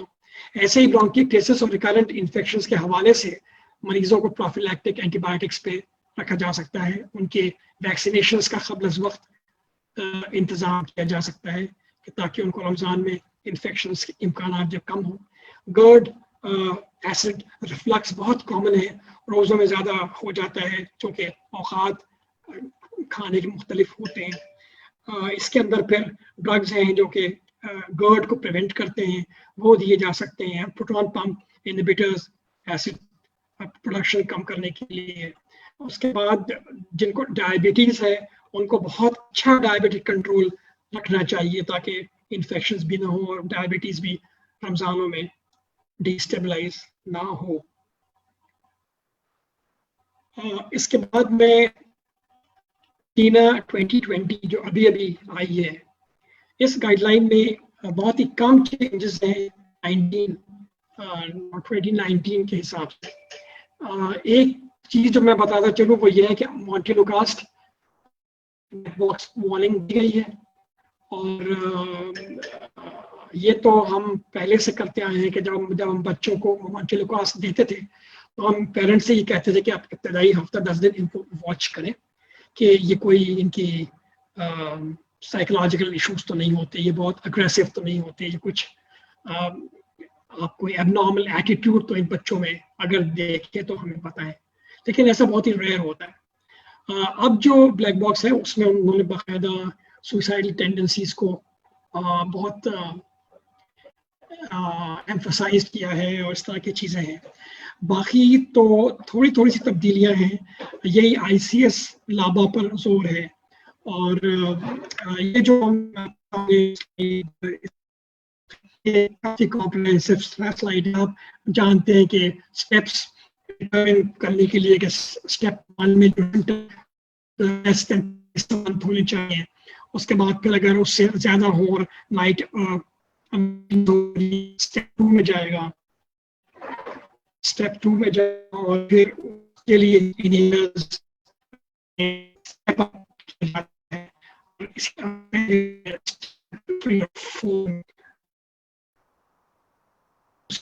ऐसे ही ब्रोंकिटिस और रिकरेंट इन्फेक्शंस के हवाले से मरीजों को प्रोफिलैक्टिक एंटीबायोटिक्स पे रखा जा सकता है। उनके वैक्सीनेशंस का क़ब्ल अज़ वक्त इंतज़ाम किया जा सकता है ताकि उनको रमज़ान में इन्फेक्शंस के इम्कान जब कम हो। GERD एसिड रिफ्लक्स बहुत कॉमन है, रोज़ों में ज़्यादा हो जाता है क्योंकि औकात खाने के मुख्तलिफ होते हैं। इसके अंदर फिर ड्रग्स हैं जो कि GERD को प्रिवेंट करते हैं, वो दिए जा सकते हैं। Proton pump inhibitors acid production कम करने के लिए। उसके बाद जिनको डायबिटीज़ है उनको बहुत अच्छा डायबिटिक कंट्रोल रखना चाहिए ताकि इन्फेक्शंस भी ना हो और डायबिटीज़ भी रमज़ानों में डिस्टेबलाइज ना हो। इसके बाद में टीना 2020 जो अभी अभी आई है, इस गाइडलाइन में बहुत ही कम चेंजेस हैं 2019 के हिसाब से। एक चीज जो मैं बताता चलूँ वो ये है कि मॉन्टेलोकास्ट बॉक्स वार्निंग दी गई है और ये तो हम पहले से करते आए हैं कि जब हम बच्चों को मॉन्टेलोकास्ट देते थे तो हम पेरेंट्स से ये कहते थे कि आप इब्तदाई हफ्ता 10 दिन इनको वॉच करें कि ये कोई इनकी साइकोलॉजिकल इश्यूज तो नहीं होते, ये बहुत अग्रेसिव तो नहीं होते, ये कुछ आप कोई एबनॉर्मल एटीट्यूड तो इन बच्चों में अगर देखें तो हमें पता है, लेकिन ऐसा बहुत ही रेयर होता है। अब जो ब्लैक बॉक्स है उसमें उन्होंने बाकायदा सुसाइडल टेंडेंसीज को बहुत एम्फसाइज किया है और इस तरह की चीज़ें हैं। बाकी तो थोड़ी थोड़ी सी तब्दीलियां हैं, यही ICS लाबा पर जोर है और ये जो काफी कॉम्प्रिहेंसिव स्लाइड है। आप जानते हैं कि स्टेप्स करने के लिए कि स्टेप 1 में होनी चाहिए, उसके बाद फिर अगर उससे ज्यादा हो और नाइट स्टेप 2 में जाएगा, स्टेप 2 में जाएगा और फिर उसके लिए इनहेलर्स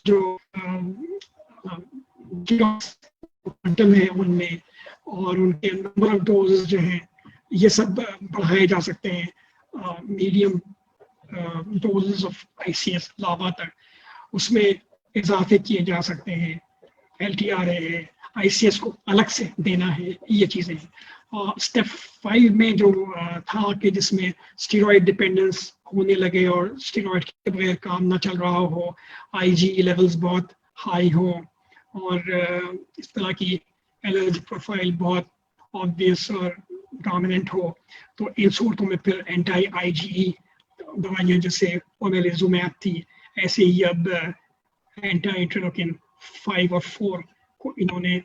जो क्वांटम है उनमें और उनके नंबर ऑफ डोजेस जो हैं ये सब बढ़ाए जा सकते हैं मीडियम डोजेस ऑफ ICS लावा तक, उसमें इजाफे किए जा सकते हैं। LTRA है, ICS को अलग से देना है, ये चीज़ें हैं। और स्टेप 5 में जो था कि जिसमें स्टीरॉयड डिपेंडेंस होने लगे और स्टीरॉयड के बगैर काम ना चल रहा हो, IgE लेवल्स बहुत हाई हो और इस तरह की एलर्जी प्रोफाइल बहुत ऑब्वियस और डोमिनेंट हो, तो इन सूरतों में फिर एंटी IgE दवाइयाँ जैसे ओमेलिजुमैब थी, ऐसे ही अब एंटी इंटरलॉकिन 5 और 4 को इन्होंने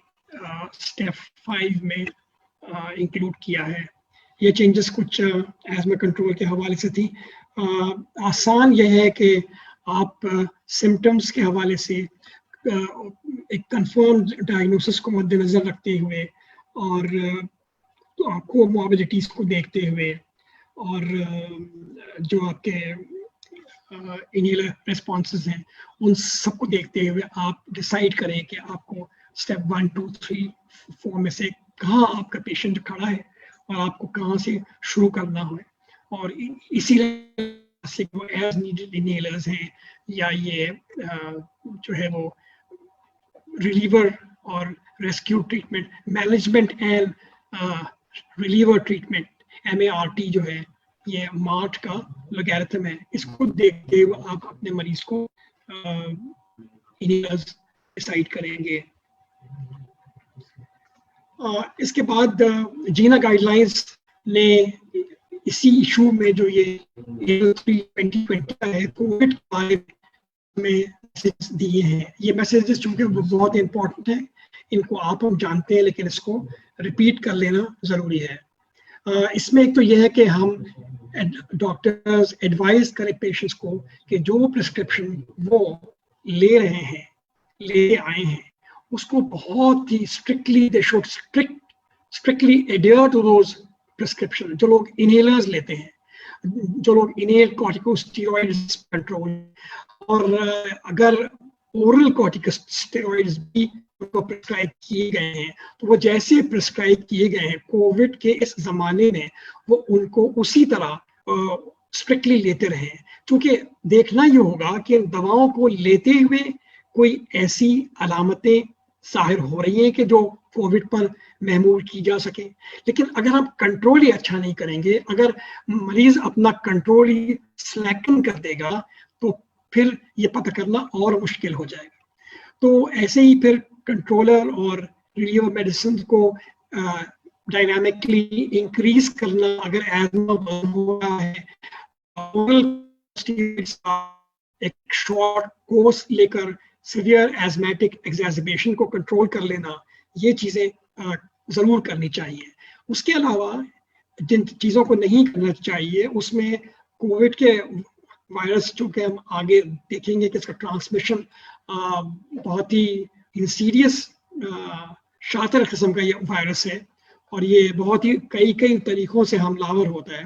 स्टेप 5 में इंक्लूड किया है। ये चेंजेस कुछ एस्मा कंट्रोल के हवाले से थी। आसान यह है कि आप सिम्टम्स के हवाले से एक कंफर्म डायग्नोसिस को मद्देनजर रखते हुए और कोमॉर्बिडिटीज को देखते हुए और जो आपके इनहेलर रिस्पॉन्सेज हैं उन सबको देखते हुए आप डिसाइड करें कि आपको स्टेप 1, 2, 3, 4 में से कहाँ आपका पेशेंट खड़ा है और आपको कहाँ से शुरू करना है। और इसीलिए से वो एज नीडेड इनहेलर्स हैं या ये जो है वो रिलीवर और rescue treatment, management and reliever treatment, MART जो है ये मार्ट का लॉगरिथम है, इसको देखते हुए आप अपने मरीज को इनहेलर्स डिसाइड करेंगे। इसके बाद जीना गाइडलाइंस ने इसी इशू में जो ये 2020 का है कोविड के बारे में मैसेज दिए हैं। ये मैसेजेस चूंकि बहुत इंपॉर्टेंट है, इनको आप हम जानते हैं लेकिन इसको रिपीट कर लेना जरूरी है। इसमें एक तो यह है कि हम डॉक्टर्स एडवाइज करें पेशेंट्स को कि जो प्रिस्क्रिप्शन वो ले रहे हैं, ले आए हैं, उसको बहुत ही strictly they should strictly adhere to those prescription. जो लोग इनहेलर्स लेते हैं, जो लोग इनहेल कॉर्टिकोस्टेरॉइड्स कंट्रोल और अगर ओरल कॉर्टिकोस्टेरॉइड्स भी उनको प्रिस्क्राइब किए गए हैं तो वो जैसे प्रिस्क्राइब किए गए हैं कोविड के इस जमाने में वो उनको उसी तरह स्ट्रिक्टली लेते रहें, क्योंकि देखना ये होगा कि दवाओं को लेते हुए कोई ऐसी अलामतें ज़ाहिर हो रही हैं कि जो कोविड पर महमूल की जा सके। लेकिन अगर हम कंट्रोल ही अच्छा नहीं करेंगे, अगर मरीज अपना कंट्रोल ही स्लैकन कर देगा, तो फिर ये पता करना और मुश्किल हो जाएगा। तो ऐसे ही फिर कंट्रोलर और रिलीवर मेडिसिन को डायनामिकली इंक्रीज करना, अगर एज़मा हो रहा है, एक शॉर्ट कोर्स लेकर सीवियर एज़मेटिक एक्सैर्बेशन को कंट्रोल कर लेना, ये चीज़ें ज़रूर करनी चाहिए। उसके अलावा जिन चीज़ों को नहीं करना चाहिए उसमें कोविड के वायरस, जो कि हम आगे देखेंगे कि इसका ट्रांसमिशन बहुत ही इंसीरियस शातिर किस्म का ये वायरस है और ये बहुत ही कई तरीक़ों से हमलावर होता है।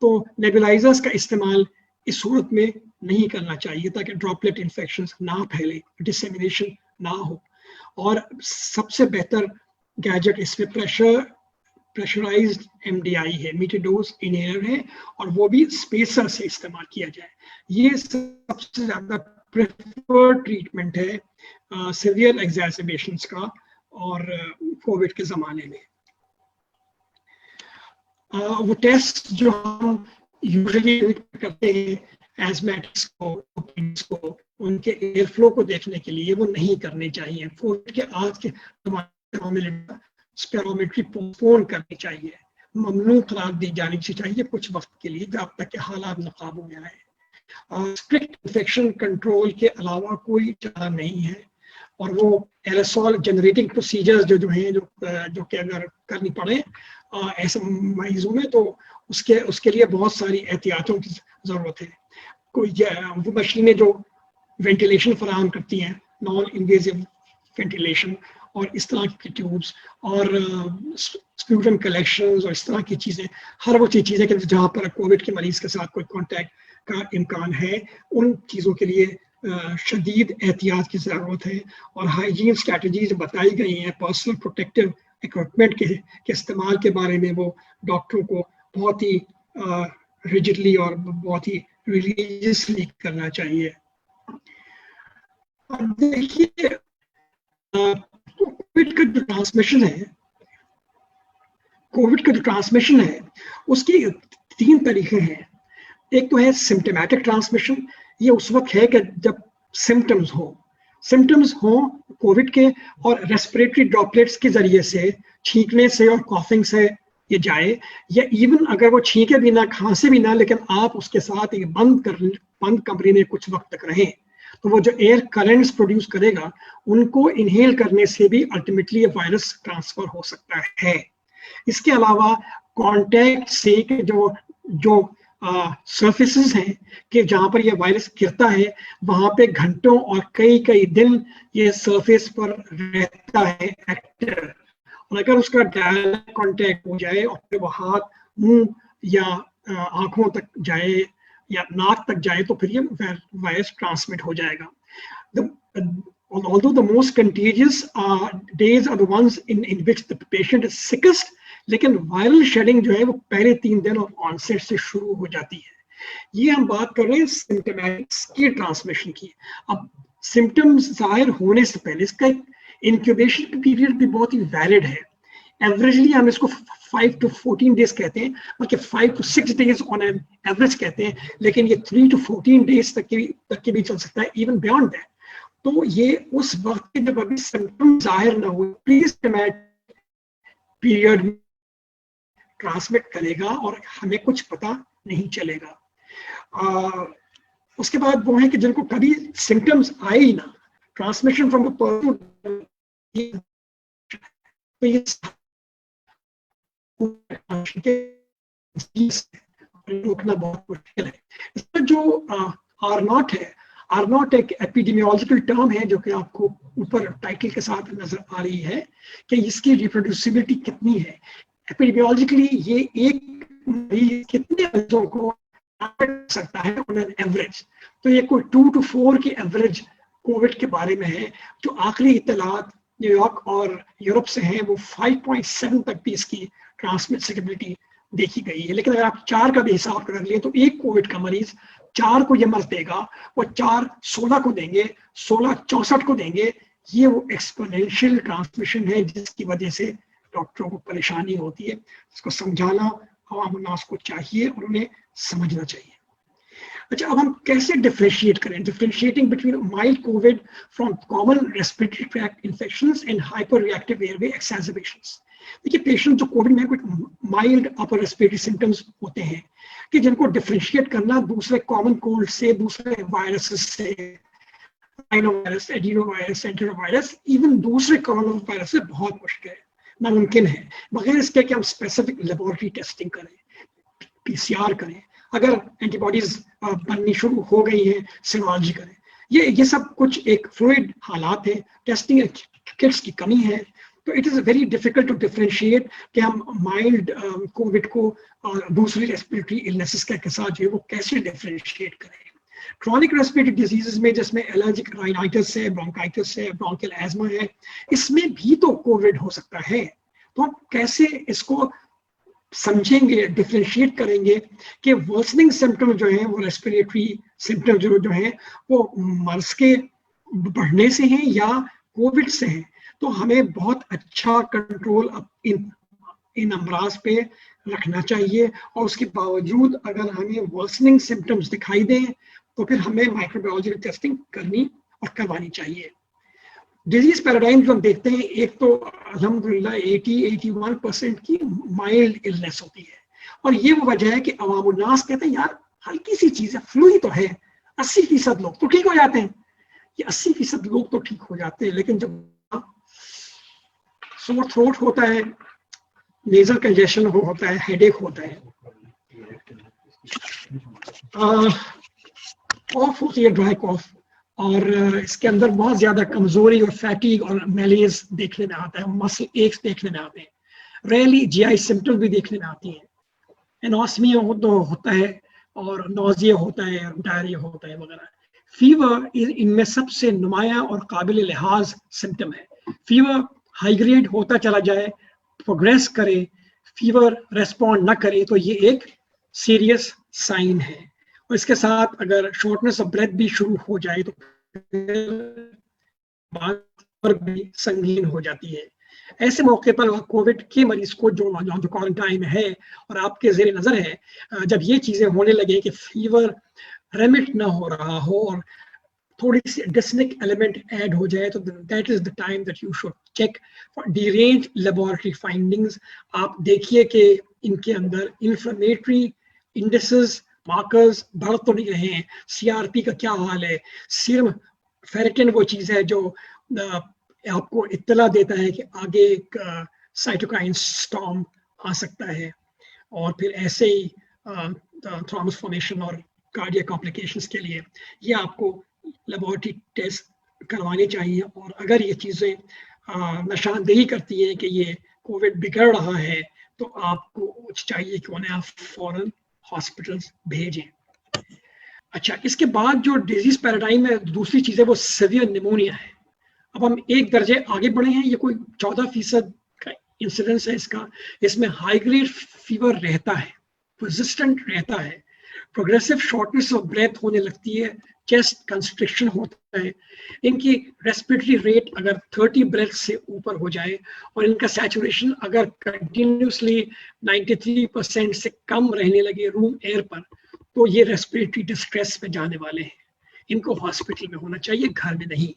तो नेबुलाइजर्स का इस्तेमाल इस सूरत में नहीं करना चाहिए ताकि ड्रॉपलेट इन्फेक्शंस ना फैले, डिसेमिनेशन ना हो। और सबसे बेहतर गैजेट इसमें प्रेशराइज्ड MDI है, मीटर डोज इनहेलर है, और वो भी स्पेसर से इस्तेमाल किया जाए। ये सबसे ज़्यादा प्रेफर्ड ट्रीटमेंट है सीवियर एक्सैर्बेशंस का और कोविड के ज़माने में। वो टेस्ट जो हम यूजुअली करते हैं एज़मेटिक्स को उनके एयर फ्लो को देखने के लिए, वो नहीं करने चाहिए। कोविड के आज के स्पेरोमेट्री पोस्टपोन करनी चाहिए, ममनू करार दी जानी चाहिए कुछ वक्त के लिए, जब तक कि हालात काबू में आए। स्ट्रिक्ट इन्फेक्शन कंट्रोल के अलावा कोई चारा नहीं है, और वो एरोसोल जनरेटिंग प्रोसीजर्स जो हैं जो कि अगर करनी पड़े ऐसे मरीजों में, तो उसके लिए बहुत सारी एहतियातों की ज़रूरत है। कोई वो मशीनें जो वेंटिलेशन फराहम करती हैं, नॉन इन्वेजिव वेंटिलेशन, और इस तरह की ट्यूब्स और स्प्यूटम कलेक्शंस और इस तरह की चीज़ें, हर वो चीज़ें कि जहाँ पर कोविड के मरीज़ के साथ कोई कॉन्टैक्ट का इम्कान है, उन चीज़ों के लिए शदीद एहतियात की ज़रूरत है। और हाइजीन स्ट्रैटेजीज बताई गई हैं, पर्सनल प्रोटेक्टिव इक्विपमेंट के इस्तेमाल के बारे में वो डॉक्टरों को बहुत ही रिजिडली और बहुत ही रिलीजियसली करना चाहिए। अब देखिए, कोविड का जो ट्रांसमिशन है उसकी 3 तरीके हैं। एक तो है सिम्टोमेटिक ट्रांसमिशन, ये उस वक्त है कि जब सिम्टम्स हो कोविड के, और रेस्पिरेटरी ड्रॉपलेट्स के जरिए से, छींकने से और कॉफिंग से ये जाए, या इवन अगर वो छींके भी ना, खांसे भी ना, लेकिन आप उसके साथ एक बंद कमरे में कुछ वक्त तक रहें, तो वो जो एयर करंट्स प्रोड्यूस करेगा उनको इनहेल करने से भी अल्टीमेटली ये वायरस ट्रांसफर हो सकता है। इसके अलावा कांटेक्ट से जो सर्फेसेस हैं कि जहाँ पर ये वायरस गिरता है, वहाँ पे घंटों और कई दिन ये सर्फेस पर रहता है एक्टिव, और अगर उसका डायरेक्ट कांटेक्ट हो जाए और फिर वो हाथ, मुंह या आंखों तक जाए या नाक तक जाए, तो फिर ये वायरस ट्रांसमिट हो जाएगा। Although the most contagious days are the ones in which the patient is sickest, लेकिन वायरल शेडिंग जो है वो पहले 3 दिन और ऑनसेट से शुरू हो जाती है। ये हम बात कर रहे हैं सिम्टोमेटिक्स की ट्रांसमिशन की। अब सिम्टम्स जाहिर होने से पहले इसका इंक्यूबेशन पीरियड भी बहुत ही वैलिड है। एवरेजली हम इसको 5 to 14 डेज कहते हैं, बल्कि 5 to 6 days on an average कहते हैं, लेकिन ये 3 to 14 डेज तक के भी चल सकता है, इवन बियॉन्ड दैट। तो ये उस वक्त के जब अभी सिम्टम जाहिर ना हो, प्रीसिम्प्टोमेटिक पीरियड ट्रांसमिट करेगा और हमें कुछ पता नहीं चलेगा। उसके बाद वो है कि जिनको कभी सिम्टम्स आए ही ना, ट्रांसमिशन फ्रॉम द पर्सन, तो ये रोकना बहुत मुश्किल है। इसका जो R0 है, R0 एक एपिडेमियोलॉजिकल टर्म है जो कि आपको ऊपर टाइटल के साथ नजर आ रही है कि इसकी रिप्रोड्यूसिबिलिटी कितनी है। एपिडेमियोलॉजिकली ये एक मरीज कितने मरीजों को सकता है ऑन एन एवरेज, तो ये कोई 2 to 4 की एवरेज कोविड के बारे में है। जो आखिरी इत्तलात न्यूयॉर्क और यूरोप से हैं वो 5.7 तक भी इसकी ट्रांसमिसिबिलिटी देखी गई है। लेकिन अगर आप 4 का भी हिसाब कर लिए तो एक कोविड का मरीज 4 को ये मर्ज देगा, वो 4 16 को देंगे, 16 64 को देंगे। ये वो एक्सपोनेंशियल ट्रांसमिशन है जिसकी वजह से डॉक्टरों को परेशानी होती है। इसको समझाना आवाम उन्नास को चाहिए और उन्हें समझना चाहिए। अच्छा, अब हम कैसे डिफरेंशिएट करें? Differentiating between mild covid from common respiratory tract infections and hyper reactive airway exacerbations. देखिए, पेशेंट जो कोविड में कुछ माइल्ड अपर रेस्पिरेटरी सिम्टम्स होते हैं कि जिनको डिफरेंशिएट करना दूसरे कॉमन कोल्ड से, दूसरे वायरसेस से, राइनोवायरस, एडिनोवायरस, एंटेरोवायरस, इवन दूसरे कोरोना वायरस से बहुत मुश्किल है, नामुमकिन है, बगैर इसके कि हम स्पेसिफिक लेबोरेटरी टेस्टिंग करें, पीसीआर करें, अगर एंटीबॉडीज बननी शुरू हो गई है सीरोलॉजी करें। ये सब कुछ एक फ्लूइड हालात है, टेस्टिंग किट्स की कमी है, तो it is very difficult to differentiate कि हम माइल्ड कोविड को और दूसरी रेस्पिरेटरी इलनेसेस के साथ जो है वो कैसे डिफरेंशिएट करें। क्रॉनिक रेस्पिरेटरी डिजीजेस में जिसमें एलर्जिक राइनाइटिस है, ब्रोंकाइटिस है, ब्रोंकियल एस्मा है, इसमें भी तो कोविड हो सकता है। तो हम कैसे इसको समझेंगे, डिफरेंशिएट करेंगे कि वर्सनिंग सिम्टम जो है वो रेस्पिरेटरी सिम्टम जो है वो मर्ज के बढ़ने से हैं या कोविड से हैं। तो हमें बहुत अच्छा कंट्रोल इन अमराज पे रखना चाहिए, और उसके बावजूद अगर हमें वर्सनिंग सिम्टम्स दिखाई दें तो फिर हमें माइक्रोबायोलॉजी टेस्टिंग करनी और करवानी चाहिए। डिजीज पैराडाइम जो हम देखते हैं, एक तो अल्हम्दुलिल्लाह 80-81% की माइल्ड इलनेस होती है, और ये वो वजह है कि अवाम उन्नास कहते हैं यार हल्की सी चीज है, फ्लू ही तो है, 80% लोग तो ठीक हो जाते हैं। ये 80% लोग तो ठीक हो जाते हैं, लेकिन जब सोर थ्रोट होता है, नेजल कंजेशन होता है, हेडेक होता है, कॉफ होती है, ड्राई कॉफ, और इसके अंदर बहुत ज्यादा कमजोरी और फैटीग और मैलेज देखने में आता है, मसल एक्स देखने में आते हैं, रेयरली जीआई सिम्टम्स भी देखने में आती हैं, एनोस्मिया होता है और नोजिया होता है, डायरिया होता है वगैरह। फीवर इनमें सबसे नुमाया और काबिल लिहाज सिम्टम है। फीवर हाई ग्रेड होता चला जाए, प्रोग्रेस करे, फीवर रेस्पॉन्ड ना करे, तो ये एक सीरियस साइन है। और इसके साथ अगर शॉर्टनेस ऑफ ब्रेथ भी शुरू हो जाए तो बात पर भी संगीन हो जाती है। ऐसे मौके पर कोविड के मरीज को जो क्वारंटाइन में है और आपके जेर नजर है, जब ये चीजें होने लगे कि फीवर रेमिट ना हो रहा हो और थोड़ी सी डिस्निक एलिमेंट ऐड हो जाए, तो that is the time that you should check for derange laboratory findings. आप देखिए कि इनके अंदर इन्फ्लेमेटरी इंडिसेस, मार्कर्स बढ़ तो नहीं रहे हैं, सीआरपी का क्या हाल है, सीरम फेरेटिन वो चीज है जो आपको इत्तला देता है कि आगे एक साइटोकाइन स्टॉर्म आ सकता है, और फिर ऐसे ही थ्रॉम्बस फॉर्मेशन और कार्डियक कॉम्प्लिकेशंस के लिए ये आपको लेबोरेटरी टेस्ट करवाने चाहिए। और अगर ये चीज़ें निशानदेही करती हैं कि ये कोविड बिगड़ रहा है, तो आपको चाहिए कि उन्हें आप फौरन हॉस्पिटल्स भेजें। अच्छा, इसके बाद जो डिजीज पैराडाइम में दूसरी चीज़ है वो सीवियर निमोनिया है। अब हम एक दर्जे आगे बढ़े हैं, ये कोई 14% का इंसिडेंस है इसका। इसमें हाई ग्रेड फीवर रहता है, परसिस्टेंट रहता है, प्रोग्रेसिव शॉर्टनेस ऑफ ब्रेथ होने लगती है, चेस्ट कंस्ट्रिक्शन होता है, इनकी रेस्पिरेटरी रेट अगर 30 ब्रेथ से ऊपर हो जाए और इनका सैचुरेशन अगर कंटिन्यूसली 93% से कम रहने लगे रूम एयर पर, तो ये रेस्पिरेटरी डिस्ट्रेस में जाने वाले हैं। इनको हॉस्पिटल में होना चाहिए, घर में नहीं।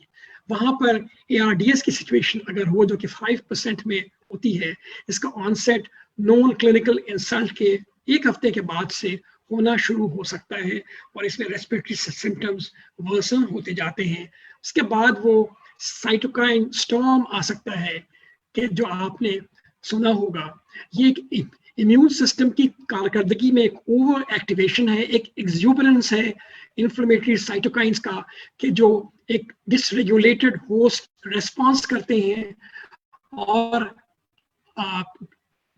वहाँ पर ARDS की सिचुएशन अगर हो जो कि 5% में होती है, इसका ऑनसेट नॉन क्लिनिकल इंसल्ट के 1 हफ्ते के बाद से होना शुरू हो सकता है, और इसमें रेस्पिरेटरी सिम्टम्स वर्सन होते जाते हैं। उसके बाद वो साइटोकाइन स्टॉर्म आ सकता है कि जो आपने सुना होगा। ये एक इम्यून सिस्टम की कारकर्दगी में एक ओवर एक्टिवेशन है, एक एक्सुबरेंस है इन्फ्लेमेटरी साइटोकाइंस का, कि जो एक डिसरेगुलेटेड होस्ट रेस्पॉन्स करते हैं, और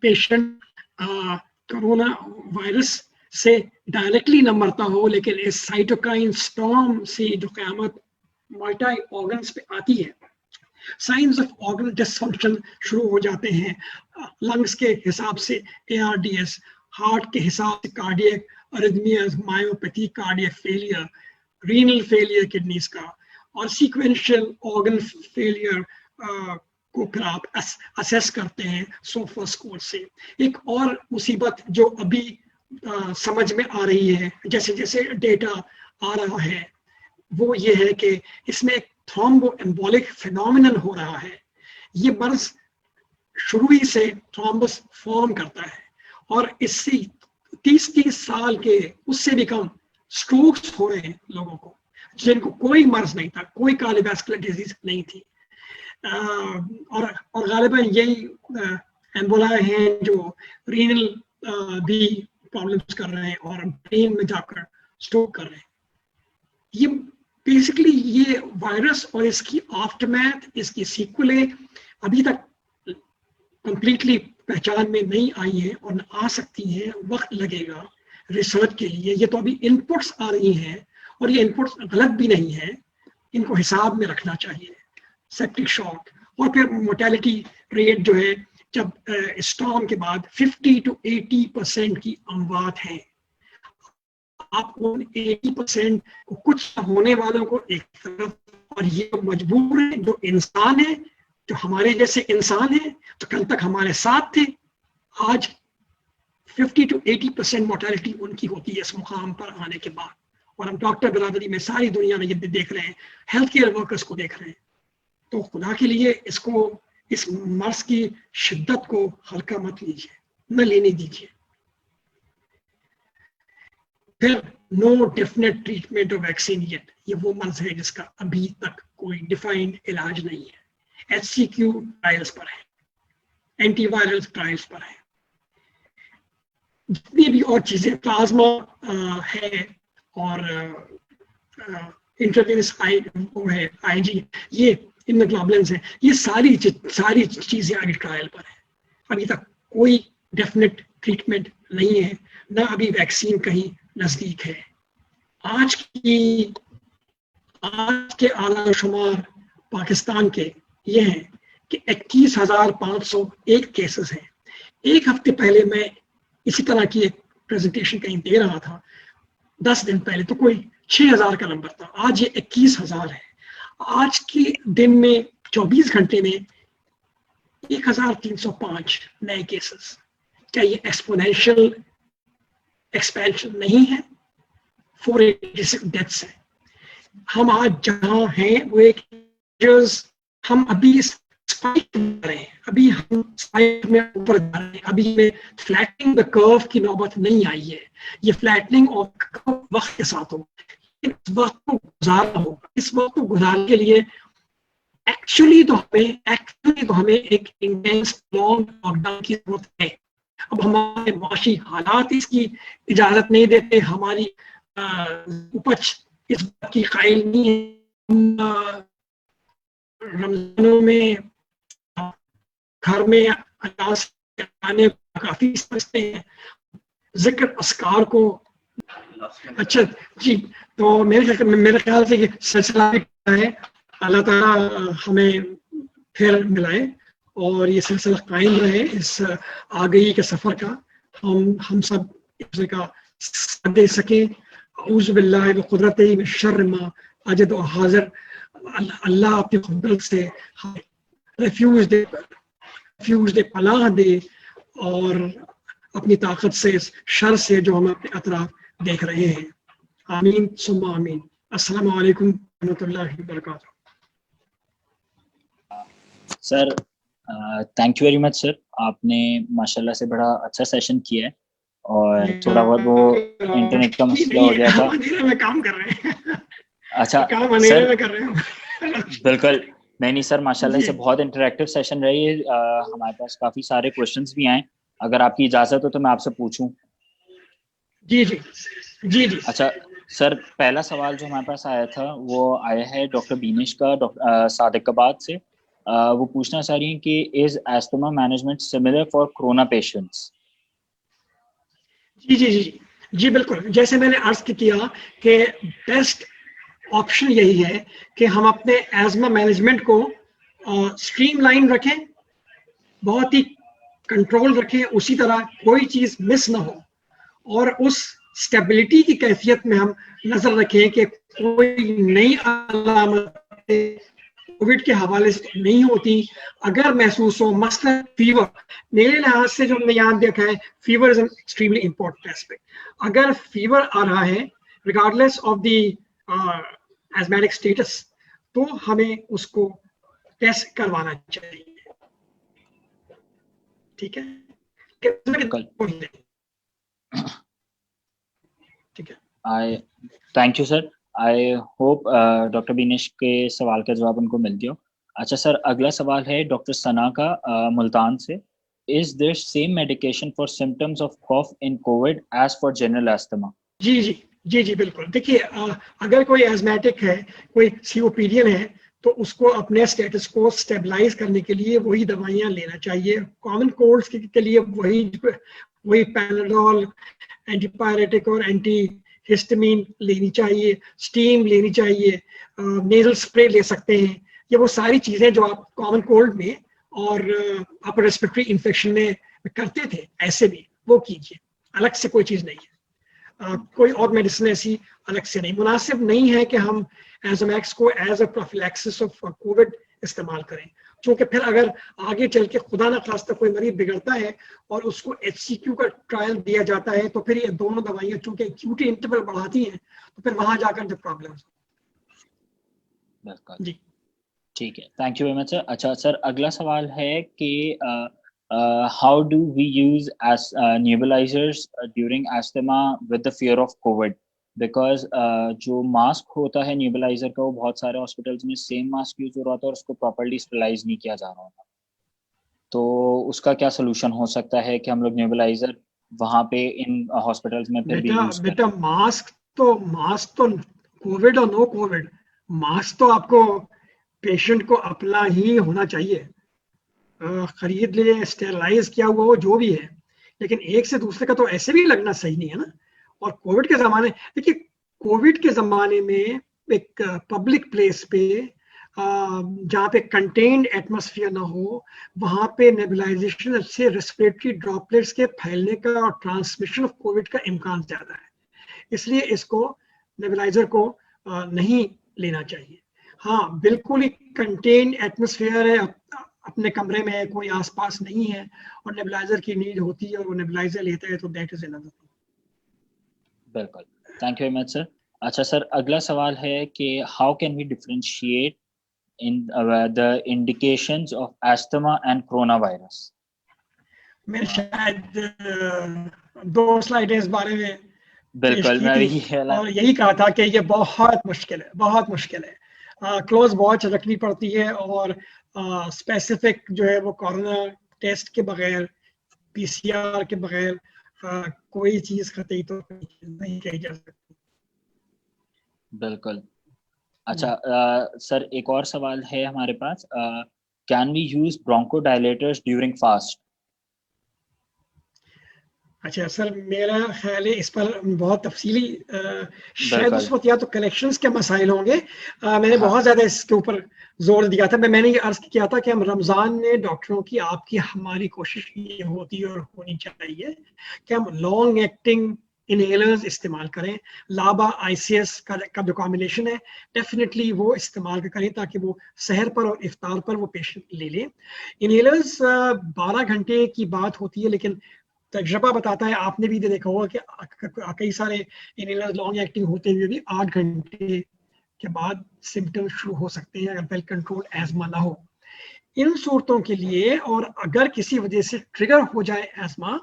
पेशेंट कोरोना वायरस से डायरेक्टली न मरता हो, लेकिन इस साइटोकाइन स्टॉर्म से जो क़यामत मल्टी ऑर्गन्स पे आती है, साइंस ऑफ ऑर्गन डिसफंक्शन शुरू हो जाते हैं। लंग्स के हिसाब से ARDS, हार्ट के हिसाब से cardiac अरिथमियाज, myopathy, cardiac failure, renal failure kidneys का, और सीक्वेंशियल ऑर्गन फेलियर को फिर आप असेस करते हैं सोफा स्कोर से। एक और मुसीबत जो अभी समझ में आ रही है जैसे जैसे डेटा आ रहा है वो ये है कि इसमें एक थ्रोम्बोएम्बोलिक फिनोमिनन हो रहा है। ये मर्ज शुरू ही से थ्रोम्बस फॉर्म करता है और इससे 30 साल के उससे भी कम स्ट्रोक्स हो रहे हैं लोगों को जिनको कोई मर्ज नहीं था, कोई कार्डियोवैस्कुलर डिजीज नहीं थी। और गालिबन यही एम्बोला हैं जो रीनल भी प्रॉब्लम्स कर रहे हैं और ब्रेन में जाकर स्ट्रोक कर रहे हैं। ये बेसिकली ये वायरस और इसकी आफ्टरमैथ, इसकी सीक्वलें अभी तक कंप्लीटली पहचान में नहीं आई है और आ सकती हैं, वक्त लगेगा रिसर्च के लिए। ये तो अभी इनपुट्स आ रही हैं और ये इनपुट्स गलत भी नहीं है, इनको हिसाब में रखना चाहिए। सेप्टिक शॉक और फिर मोर्टेलिटी रेट जो है जब स्टॉर्म के बाद 50 to 80% की अमवात है। आप उन 80% को कुछ होने वालों को एक तरफ, और ये मजबूर है जो इंसान है, जो हमारे जैसे इंसान है, तो कल तक हमारे साथ थे, आज 50 to 80% मोर्टेलिटी उनकी होती है इस मुकाम पर आने के बाद। और हम डॉक्टर बिरादरी में सारी दुनिया में ये देख रहे हैं, हेल्थ केयर वर्कर्स को देख रहे हैं। तो खुदा के लिए इसको, इस मर्ज की शिद्दत को हल्का मत लीजिए, न लेने दीजिए। फिर नो डेफिनेट ट्रीटमेंट और वैक्सीन येट, ये वो मर्ज है जिसका अभी तक कोई डिफाइंड इलाज नहीं है। HCQ ट्रायल्स पर है, एंटीवायरल ट्रायल्स पर है, जितनी भी और चीजें, प्लाज्मा है और इंट्रावेनस IG, ये इम्यूनोग्लोबुलिन्स है, ये सारी चीजें अभी ट्रायल पर है। अभी तक कोई डेफिनेट ट्रीटमेंट नहीं है, ना अभी वैक्सीन कहीं नजदीक है। आज के आला शुमार पाकिस्तान के ये हैं कि 21,501 केसेस हैं। एक हफ्ते पहले मैं इसी तरह की एक प्रेजेंटेशन कहीं दे रहा था, 10 दिन पहले तो कोई 6,000 का नंबर था, आज ये 21,000 है। आज के दिन में 24 घंटे में 1,305 नए केसेस। क्या ये एक्सपोनेंशियल एक्सपेंशन नहीं है? 486 डेथ्स है। हम आज जहां हैं वो एक, हम अभी स्पाइक कर रहे हैं, अभी हम स्पाइक में ऊपर जा रहे हैं, अभी में फ्लैटनिंग द कर्व की नौबत नहीं आई है। ये फ्लैटनिंग ऑफ कर्व वक्त के साथ होगा, इस वक्त को गुजारना होगा। इस वक्त को गुजारने के लिए एक्चुअली तो हमें एक इंटेंस लॉन्ग लॉकडाउन की जरूरत है। अब हमारे माशी हालात इसकी इजाजत नहीं देते, हमारी उपज इस बात की कायल नहीं है। रमजानों में घर में अनाज खाने काफी समझते हैं, जिक्र अस्कार को। अच्छा जी, तो मेरे ख्याल से ये सिलसिला है, अल्लाह ताला हमें फिर मिलाए और ये सिलसिला कायम रहे इस आगही के सफर का। हम सब एक का साथ दे सके। औज़ु बिल्लाहि व कुदरतिही मिन शर्रि मा अजिद व हाज़िर। अल्लाह अपनी कुदरत से रिफ्यूज दे, पनाह दे, और अपनी ताकत से इस शर से जो हम अपने अतराफ देख रहे हैं। आमीन सुम्मा आमीन। अस्सलामु अलैकुम रहमतुल्लाहि व बरकातहू। Sir thank you very much sir, आपने माशाल्लाह से बड़ा अच्छा सेशन किया है और थोड़ा बहुत वो इंटरनेट का मसला हो गया था। अंधेरे में काम कर रहे हैं। अच्छा काम अंधेरे सर, में कर रहे हैं। बिल्कुल नहीं सर, माशाल्लाह से बहुत इंटरैक्टिव सेशन रही है। हमारे पास काफी सारे क्वेश्चंस भी आए, अगर आपकी इजाजत हो तो मैं आपसे पूछूं। जी जी जी जी। अच्छा सर, पहला सवाल जो हमारे पास आया था वो आया है डॉक्टर बीनेश का, डॉक्टर सादिकाबाद से। वो पूछना चाह रही हैं कि is asthma management similar for corona patients? जी जी जी जी बिल्कुल। जैसे मैंने अर्ज किया कि बेस्ट ऑप्शन यही है कि हम अपने एस्मा मैनेजमेंट को स्ट्रीमलाइन रखें, बहुत ही कंट्रोल रखें, उसी तरह कोई चीज़ मिस ना हो। اور اس اسٹیبلٹی کی کیفیت میں ہم نظر رکھیں کہ کوئی نئی علامتیں کووڈ کے حوالے سے نہیں ہوتی. اگر محسوس ہو مثلا فیور، میرے لحاظ سے جو ہم نے یہاں دیکھا ہے fever is an extremely important aspect. اگر فیور آ رہا ہے regardless of the asthmatic status تو ہمیں اس کو ٹیسٹ کروانا چاہیے. ٹھیک ہے، ٹھیک ہے. Thank you sir. I hope doctor Binish کے سوال کا جواب ان کو مل گیا. اچھا سر، اگلا سوال ہے ڈاکٹر ثنا کا ملتان سے. Is there same medication for symptoms of cough in COVID as for general asthma? جی جی جی جی بالکل. دیکھیے اگر کوئی ایزمیٹک ہے، کوئی سی او پی ڈی این ہے تو اس کو اپنے اسٹیٹس کو اسٹیبلائز کرنے کے لیے وہی دوائیاں لینا چاہیے. کامن کولڈس کے لیے وہی پیناڈول، اینٹی پائریٹک اور اینٹی ہسٹامین لینی چاہیے، اسٹیم لینی چاہیے، نیزل اسپرے لے سکتے ہیں. یہ وہ ساری چیزیں جو آپ کامن کولڈ میں اور اپر ریسپیریٹری انفیکشن میں کرتے تھے ایسے بھی وہ کیجیے. الگ سے کوئی چیز نہیں ہے. کوئی اور میڈیسن ایسی الگ سے نہیں. مناسب نہیں ہے کہ ہم ایزومیکس کو ایز اے پروفیلیکسس آف کووڈ استعمال کریں، کیونکہ پھر اگر آگے چل کے خدا نہ خواستہ کوئی مریض بگڑتا ہے اور اس کو ایچ سی کیو کا ٹرائل دیا جاتا ہے تو پھر یہ دونوں دوائیاں چونکہ ایکیوٹی انٹرول بڑھاتی ہیں تو پھر وہاں جا کر جو پرابلم. جی ٹھیک ہے، thank you very much sir. اچھا سر، اگلا سوال ہے کہ how do we use nebulizers during asthma with the fear of COVID? Because جو ماسک ہوتا ہے نیبلائزر کا وہ بہت سارے ہاسپٹلس میں سیم ماسک یوز ہو رہا تھا اور اس کو پراپرلی اسٹرلائز نہیں کیا جا رہا تھا. تو اس کا کیا سولوشن ہو سکتا ہے کہ ہم لوگ نیبلائزر وہاں پہ ان ہاسپٹلس میں پھر بھی یوز کریں؟ بیٹا ماسک تو کووڈ اور نو کووڈ ماسک تو آپ کو پیشنٹ کو اپنا ہی ہونا چاہیے، خرید لے، اسٹیرلائز کیا ہوا ہو جو بھی ہے، لیکن ایک سے دوسرے کا تو ایسے بھی لگنا صحیح نہیں ہے نا. اور کووڈ کے زمانے، دیکھیے کووڈ کے زمانے میں ایک پبلک پلیس پہ جہاں پہ کنٹینڈ ایٹماسفیئر نہ ہو وہاں پہ نیبولائزیشن سے ریسپریٹری ڈراپلیٹس کے پھیلنے کا اور ٹرانسمیشن آف کووڈ کا امکان زیادہ ہے. اس لیے اس کو نیبولائزر کو نہیں لینا چاہیے. ہاں بالکل ہی کنٹینڈ ایٹماسفیئر ہے، اپنے کمرے میں کوئی آس پاس نہیں ہے اور نیبولائزر کی نیڈ ہوتی ہے اور وہ نیبولائزر لیتا ہے تو دیٹ از انادر تھنگ. بالکل، thank you very much sir. اچھا سر، اگلا سوال ہے کہ how can we differentiate in the indications of asthma and coronavirus? میں شاید 2 سلائڈ اس بارے میں پیش بالکل، کی میں تھی اور یہی کہا تھا کہ یہ بہت مشکل ہے، بہت مشکل ہے. کلوز واچ رکھنی پڑتی ہے اور اسپیسیفک جو ہے وہ کورونا ٹیسٹ کے بغیر، پی سی آر کے بغیر کوئی چیز قطعی تو نہیں کہی جا سکتی. بالکل. اچھا سر، ایک اور سوال ہے ہمارے پاس. Can we use bronchodilators during fast? اچھا سر، میرا خیال ہے اس پر بہت تفصیلی شاید اس وقت یا تو کلیکشنز کے مسائل ہوں گے. میں نے بہت زیادہ اس کے اوپر زور دیا تھا. میں نے یہ عرض کیا تھا کہ ہم رمضان میں ڈاکٹروں کی، آپ کی، ہماری کوشش یہ ہوتی اور ہونی چاہیے کہ ہم لانگ ایکٹنگ انہیلرز استعمال کریں. لابا آئی سی ایس کا جو کامبینیشن ہے ڈیفینیٹلی وہ استعمال کریں تاکہ وہ سحر پر اور افطار پر وہ پیشنٹ لے لیں. انہیلرز 12 گھنٹے کی بات ہوتی ہے لیکن تجربہ بتاتا ہے، آپ نے بھی دیکھا ہوگا کہ کئی سارے انہیلر لانگ ایکٹنگ ہوتے ہوئے بھی 8 گھنٹے کے بعد سمٹم شروع ہو سکتے ہیں اگر ویل کنٹرول ایزما نہ ہو. ان صورتوں کے لیے اور اگر کسی وجہ سے ٹریگر ہو جائے ایزما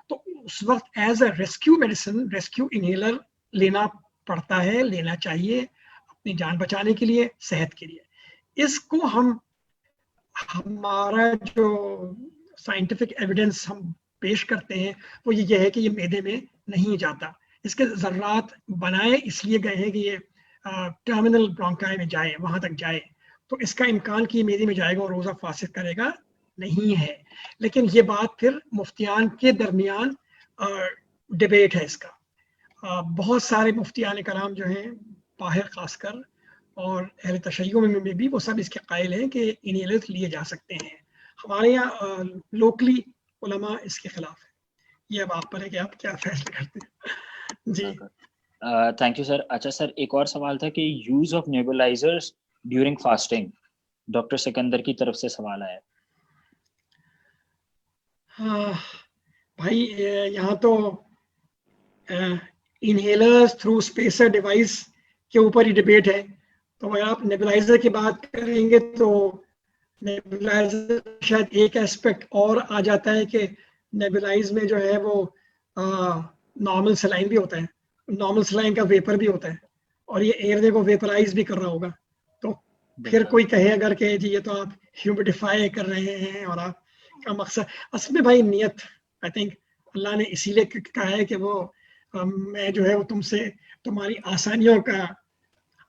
تو اس وقت as a rescue medicine rescue inhaler لینا پڑتا ہے، لینا چاہیے اپنی جان بچانے کے لیے، صحت کے لیے. اس کو ہمارا جو سائنٹیفک ایویڈنس ہم پیش کرتے ہیں وہ یہ ہے کہ یہ معدے میں نہیں جاتا. اس کے ذرات بنائے اس لیے گئے ہیں کہ یہ ٹرمینل برونکائی میں جائے، وہاں تک جائے. تو اس کا امکان کہ یہ معدے میں جائے گا اور روزہ فاسد کرے گا نہیں ہے. لیکن یہ بات پھر مفتیان کے درمیان ڈیبیٹ ہے. اس کا بہت سارے مفتیان کرام جو ہیں باہر خاص کر اور اہل تشیع میں بھی وہ سب اس کے قائل ہیں کہ انہیلر لیے جا سکتے ہیں. ہمارے یہاں لوکلی علماء اس کے خلاف ہے. یہ اب آپ پر ہے کہ آپ کیا فیصلہ کرتے ہیں. جی تھینک یو سر. اچھا سر ایک اور سوال تھا کہ use of nebulizers during fasting, doctor Sikandar کی طرف سے سوال آیا. بھائی یہاں تو انہیلرز تھرو اسپیسر ڈیوائس کے اوپر ہی ڈبیٹ ہے. تو اگر آپ نیبولائزر کی بات کریں گے تو نیبولائزر شاید ایک ایسپیکٹ اور آ جاتا ہے کہ نیبولائز میں جو ہے وہ نارمل سلائن بھی ہوتا ہے, نارمل سلائن کا ویپر بھی ہوتا ہے, اور یہ ایئر وے کو ویپرائز بھی کر رہا ہوگا. تو پھر کوئی کہے اگر کہ جی یہ تو آپ ہیومیڈیفائی کر رہے ہیں اور آپ کا مقصد اصل میں بھائی نیت, آئی تھنک اللہ نے اسی لیے کہا ہے کہ وہ میں جو ہے وہ تم سے تمہاری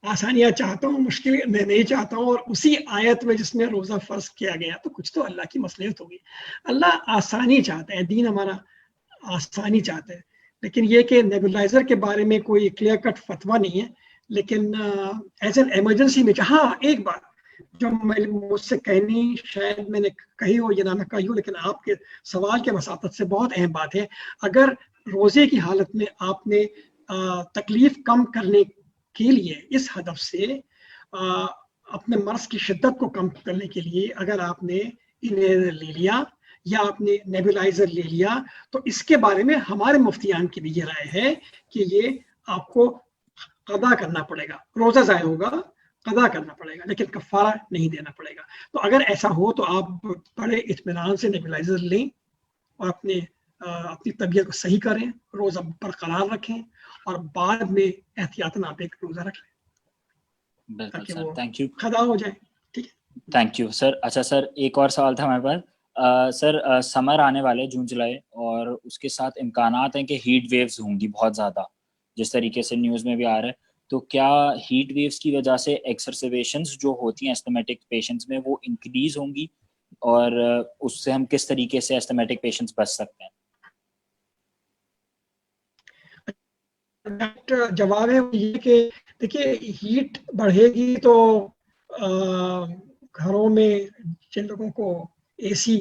آسانیاں چاہتا ہوں, مشکل میں نہیں چاہتا ہوں. اور اسی آیت میں جس میں روزہ فرض کیا گیا تو کچھ تو اللہ کی مصلحت ہوگی. اللہ آسانی چاہتا ہے, دین ہمارا آسانی چاہتا ہے. لیکن یہ کہ نیبولائزر کے بارے میں کوئی کلیئر کٹ فتویٰ نہیں ہے, لیکن ایز این ایمرجنسی میں ہاں ایک بات جو مجھ سے کہنی شاید میں نے کہی ہو یا نہ کہی ہو, لیکن آپ کے سوال کے وساطت سے بہت اہم بات ہے. اگر روزے کی حالت میں آپ نے تکلیف کم کرنے کے لیے اس ہدف سے اپنے مرض کی شدت کو کم کرنے کے لیے اگر آپ نے انہیلر لے لیا یا آپ نے نیبولائزر لے لیا, تو اس کے بارے میں ہمارے مفتیان کی بھی یہ رائے ہے کہ یہ آپ کو قضا کرنا پڑے گا. روزہ ضائع ہوگا, قضا کرنا پڑے گا, لیکن کفارہ نہیں دینا پڑے گا. تو اگر ایسا ہو تو آپ بڑے اطمینان سے نیبولائزر لیں اور اپنی طبیعت کو صحیح کریں, روزہ برقرار رکھیں اور بعد میں احتیاطاً آپ ایک روزہ رکھ لیں. بالکل سر, تھینک یو. خدا ہو جائے. ٹھیک ہے, تھینک یو سر. اچھا سر ایک اور سوال تھا ہمارے پاس. سر سمر آنے والے جون جولائی, اور اس کے ساتھ امکانات ہیں کہ ہیٹ ویوز ہوں گی بہت زیادہ, جس طریقے سے نیوز میں بھی آ رہا ہے. تو کیا ہیٹ ویوز کی وجہ سے ایکسرسیویشنز جو ہوتی ہیں ایسٹمیٹک پیشنٹس میں وہ انکریز ہوں گی, اور اس سے ہم کس طریقے سے ایسٹمیٹک پیشنٹس بچ سکتے ہیں؟ جواب ہے یہ کہ دیکھیے ہیٹ بڑھے گی تو گھروں میں جن لوگوں کو اے سی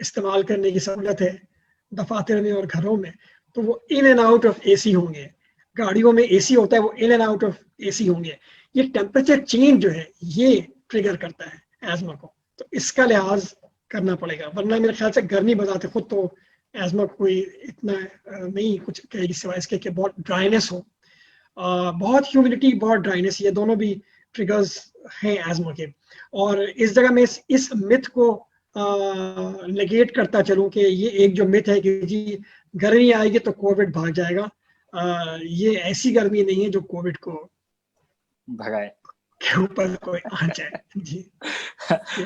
استعمال کرنے کی سہولت ہے دفاتر میں اور گھروں میں, تو وہ ان اینڈ آؤٹ آف اے سی ہوں گے. گاڑیوں میں اے سی ہوتا ہے, وہ ان اینڈ آؤٹ آف اے سی ہوں گے. یہ ٹیمپریچر چینج جو ہے یہ ٹریگر کرتا ہے ایزما کو, تو اس کا لحاظ کرنا پڑے گا. ورنہ میرے خیال سے گرمی بذات خود تو ایزما کوئی اتنا نہیں کچھ کہے گی سوائے اس کے کہ بہت ڈرائینس ہو, بہت ہیومڈیٹی, بہت ڈرائینس, یہ دونوں بھی ٹریگرز ہیں ایزما کے. اور اس جگہ میں اس متھ کو نیگیٹ کرتا چلوں کہ یہ ایک جو متھ ہے کہ جی گرمی آئے گی تو کووڈ بھاگ جائے گا, یہ ایسی گرمی نہیں ہے جو کووڈ کو بھگائے کے اوپر کوئی آ جائے. جی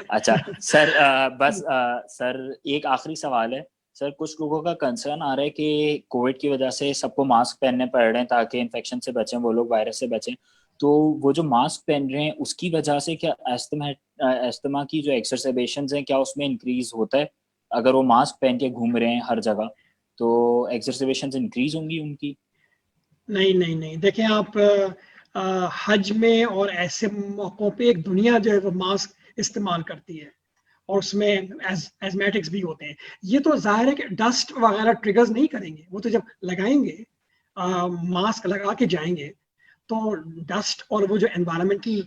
اچھا سر بس سر ایک آخری سوال ہے سر. کچھ لوگوں کا کنسرن آ رہا ہے کہ کووڈ کی وجہ سے سب کو ماسک پہننے پڑ رہے ہیں تاکہ انفیکشن سے بچیں, وہ لوگ وائرس سے بچیں. تو وہ جو ماسک پہن رہے ہیں اس کی وجہ سے کیا استھما کی جو ایکسرسیبیشنز ہیں کیا اس میں انکریز ہوتا ہے؟ اگر وہ ماسک پہن کے گھوم رہے ہیں ہر جگہ تو ایکسرسیبیشنز انکریز ہوں گی ان کی؟ نہیں دیکھیں آپ حج میں اور ایسے موقعوں پہ ایک دنیا جو ہے وہ ماسک استعمال کرتی ہے, اور اس میں ایزمیٹکس بھی ہوتے ہیں. یہ تو ظاہر ہے کہ ڈسٹ وغیرہ ٹریگرز نہیں کریں گے, وہ تو جب لگائیں گے ماسک لگا کے جائیں گے تو ڈسٹ اور وہ جو انوائرمنٹل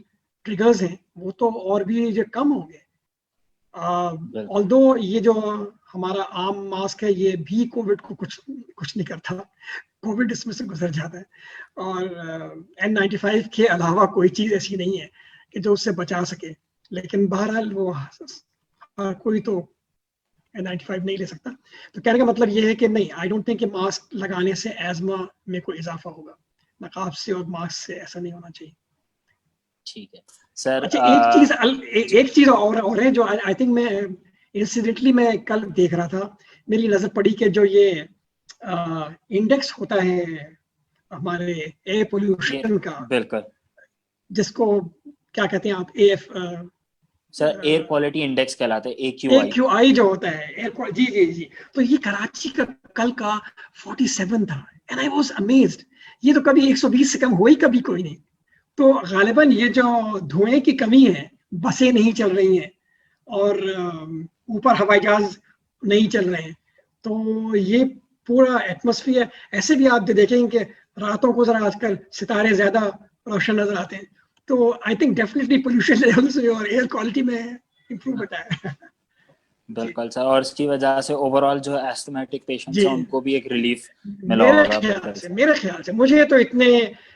ٹریگرز ہیں وہ تو اور بھی جو کم ہوں گے. آلدو یہ جو ہمارا عام ماسک ہے یہ بھی کووڈ کو کچھ نہیں کرتا, کووڈ اس میں سے گزر جاتا ہے. اور N95 کے علاوہ کوئی چیز ایسی نہیں ہے کہ جو اس سے بچا سکے. لیکن بہرحال وہ کوئی تو N95 نہیں لے سکتا. تو کہنے کا مطلب یہ ہے کہ نہیں, آئی ڈونٹ تھنک کہ ماسک لگانے سے ایزما میں کوئی اضافہ ہوگا. نقاب سے اور ماسک سے ایسا نہیں ہونا چاہیے. ٹھیک ہے سر. اچھا ایک چیز اور ہے جو آئی تھنک میں انسیڈنٹلی میں کل دیکھ رہا تھا, میری نظر پڑی کہ جو یہ انڈیکس ہوتا ہے ہمارے ایئر پولوشن کا, بالکل, جس کو کیا کہتے ہیں آپ, سر ایئر کوالٹی انڈیکس کہلاتے ہیں, AQI جو ہوتا ہے جی. تو یہ کراچی کا کل کا 47 تھا, and I was amazed. یہ تو کبھی 120 سے کم ہوئی کبھی کوئی نہیں. تو غالباً یہ جو دھوئیں کی کمی ہے, بسیں نہیں چل رہی ہیں اور اوپر ہوائی جہاز نہیں چل رہے ہیں, تو یہ पूरा एटमॉस्फेयर, ऐसे भी आप देखेंगे कि रातों को जरा आजकल सितारे ज्यादा रोशन नजर आते हैं, तो I think definitely pollution levels और एयर क्वालिटी में इम्प्रूवमेंट आया है। बिल्कुल सर, और इसकी वजह से ओवरऑल जो एस्थमेटिक पेशेंट्स जी। हैं उनको भी एक रिलीफ मिला होगा। मेरे ख्याल से मुझे तो इतने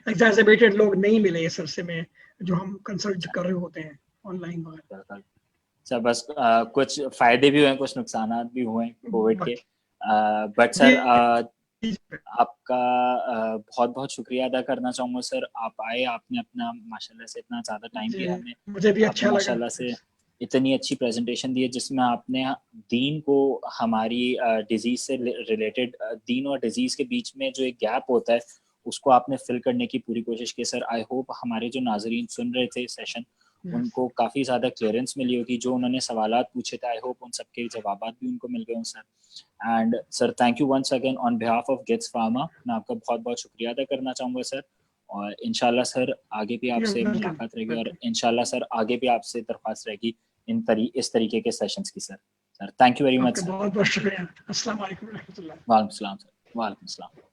एग्जैजर्बेटेड लोग नहीं मिले इस अरसे में जो हम कंसल्ट कर रहे होते हैं ऑनलाइन वगैरह। सर बस कुछ फायदे भी हुए, कुछ नुकसान भी हुए कोविड के, बट सर आपका बहुत बहुत शुक्रिया अदा करना चाहूँगा सर। आप आए, आपने अपना माशाल्लाह से इतना ज़्यादा टाइम दिया हमें, मुझे भी अच्छा लगा माशाल्लाह से इतनी अच्छी प्रेजेंटेशन दी है जिसमें आपने दीन को हमारी डिजीज़ से रिलेटेड, दीन और डिजीज़ के बीच में जो एक गैप होता है उसको आपने फिल करने की पूरी कोशिश की सर। आई होप हमारे जो नाजरीन सुन रहे थे सेशन उनको काफ़ी ज़्यादा क्लियरेंस मिली होगी, जो उन्होंने सवालात पूछे थे आई होप उन सबके जवाबात भी उनको मिल गए हों sir. And sir thank you once again on behalf of Gits Pharma, मैं आपका बहुत बहुत शुक्रिया अदा करना चाहूँगा सर। और इंशाल्लाह सर आगे भी आपसे मुलाकात रहेगी, और इंशाल्लाह सर आगे भी आपसे दरख्वास्त रहेगी इस तरीके के सेशंस की sir. Thank you very much sir. बहुत बहुत शुक्रिया। अस्सलाम वालेकुम रहमतुल्लाह। वालेकुम सलाम सर। वालेकुम सलाम।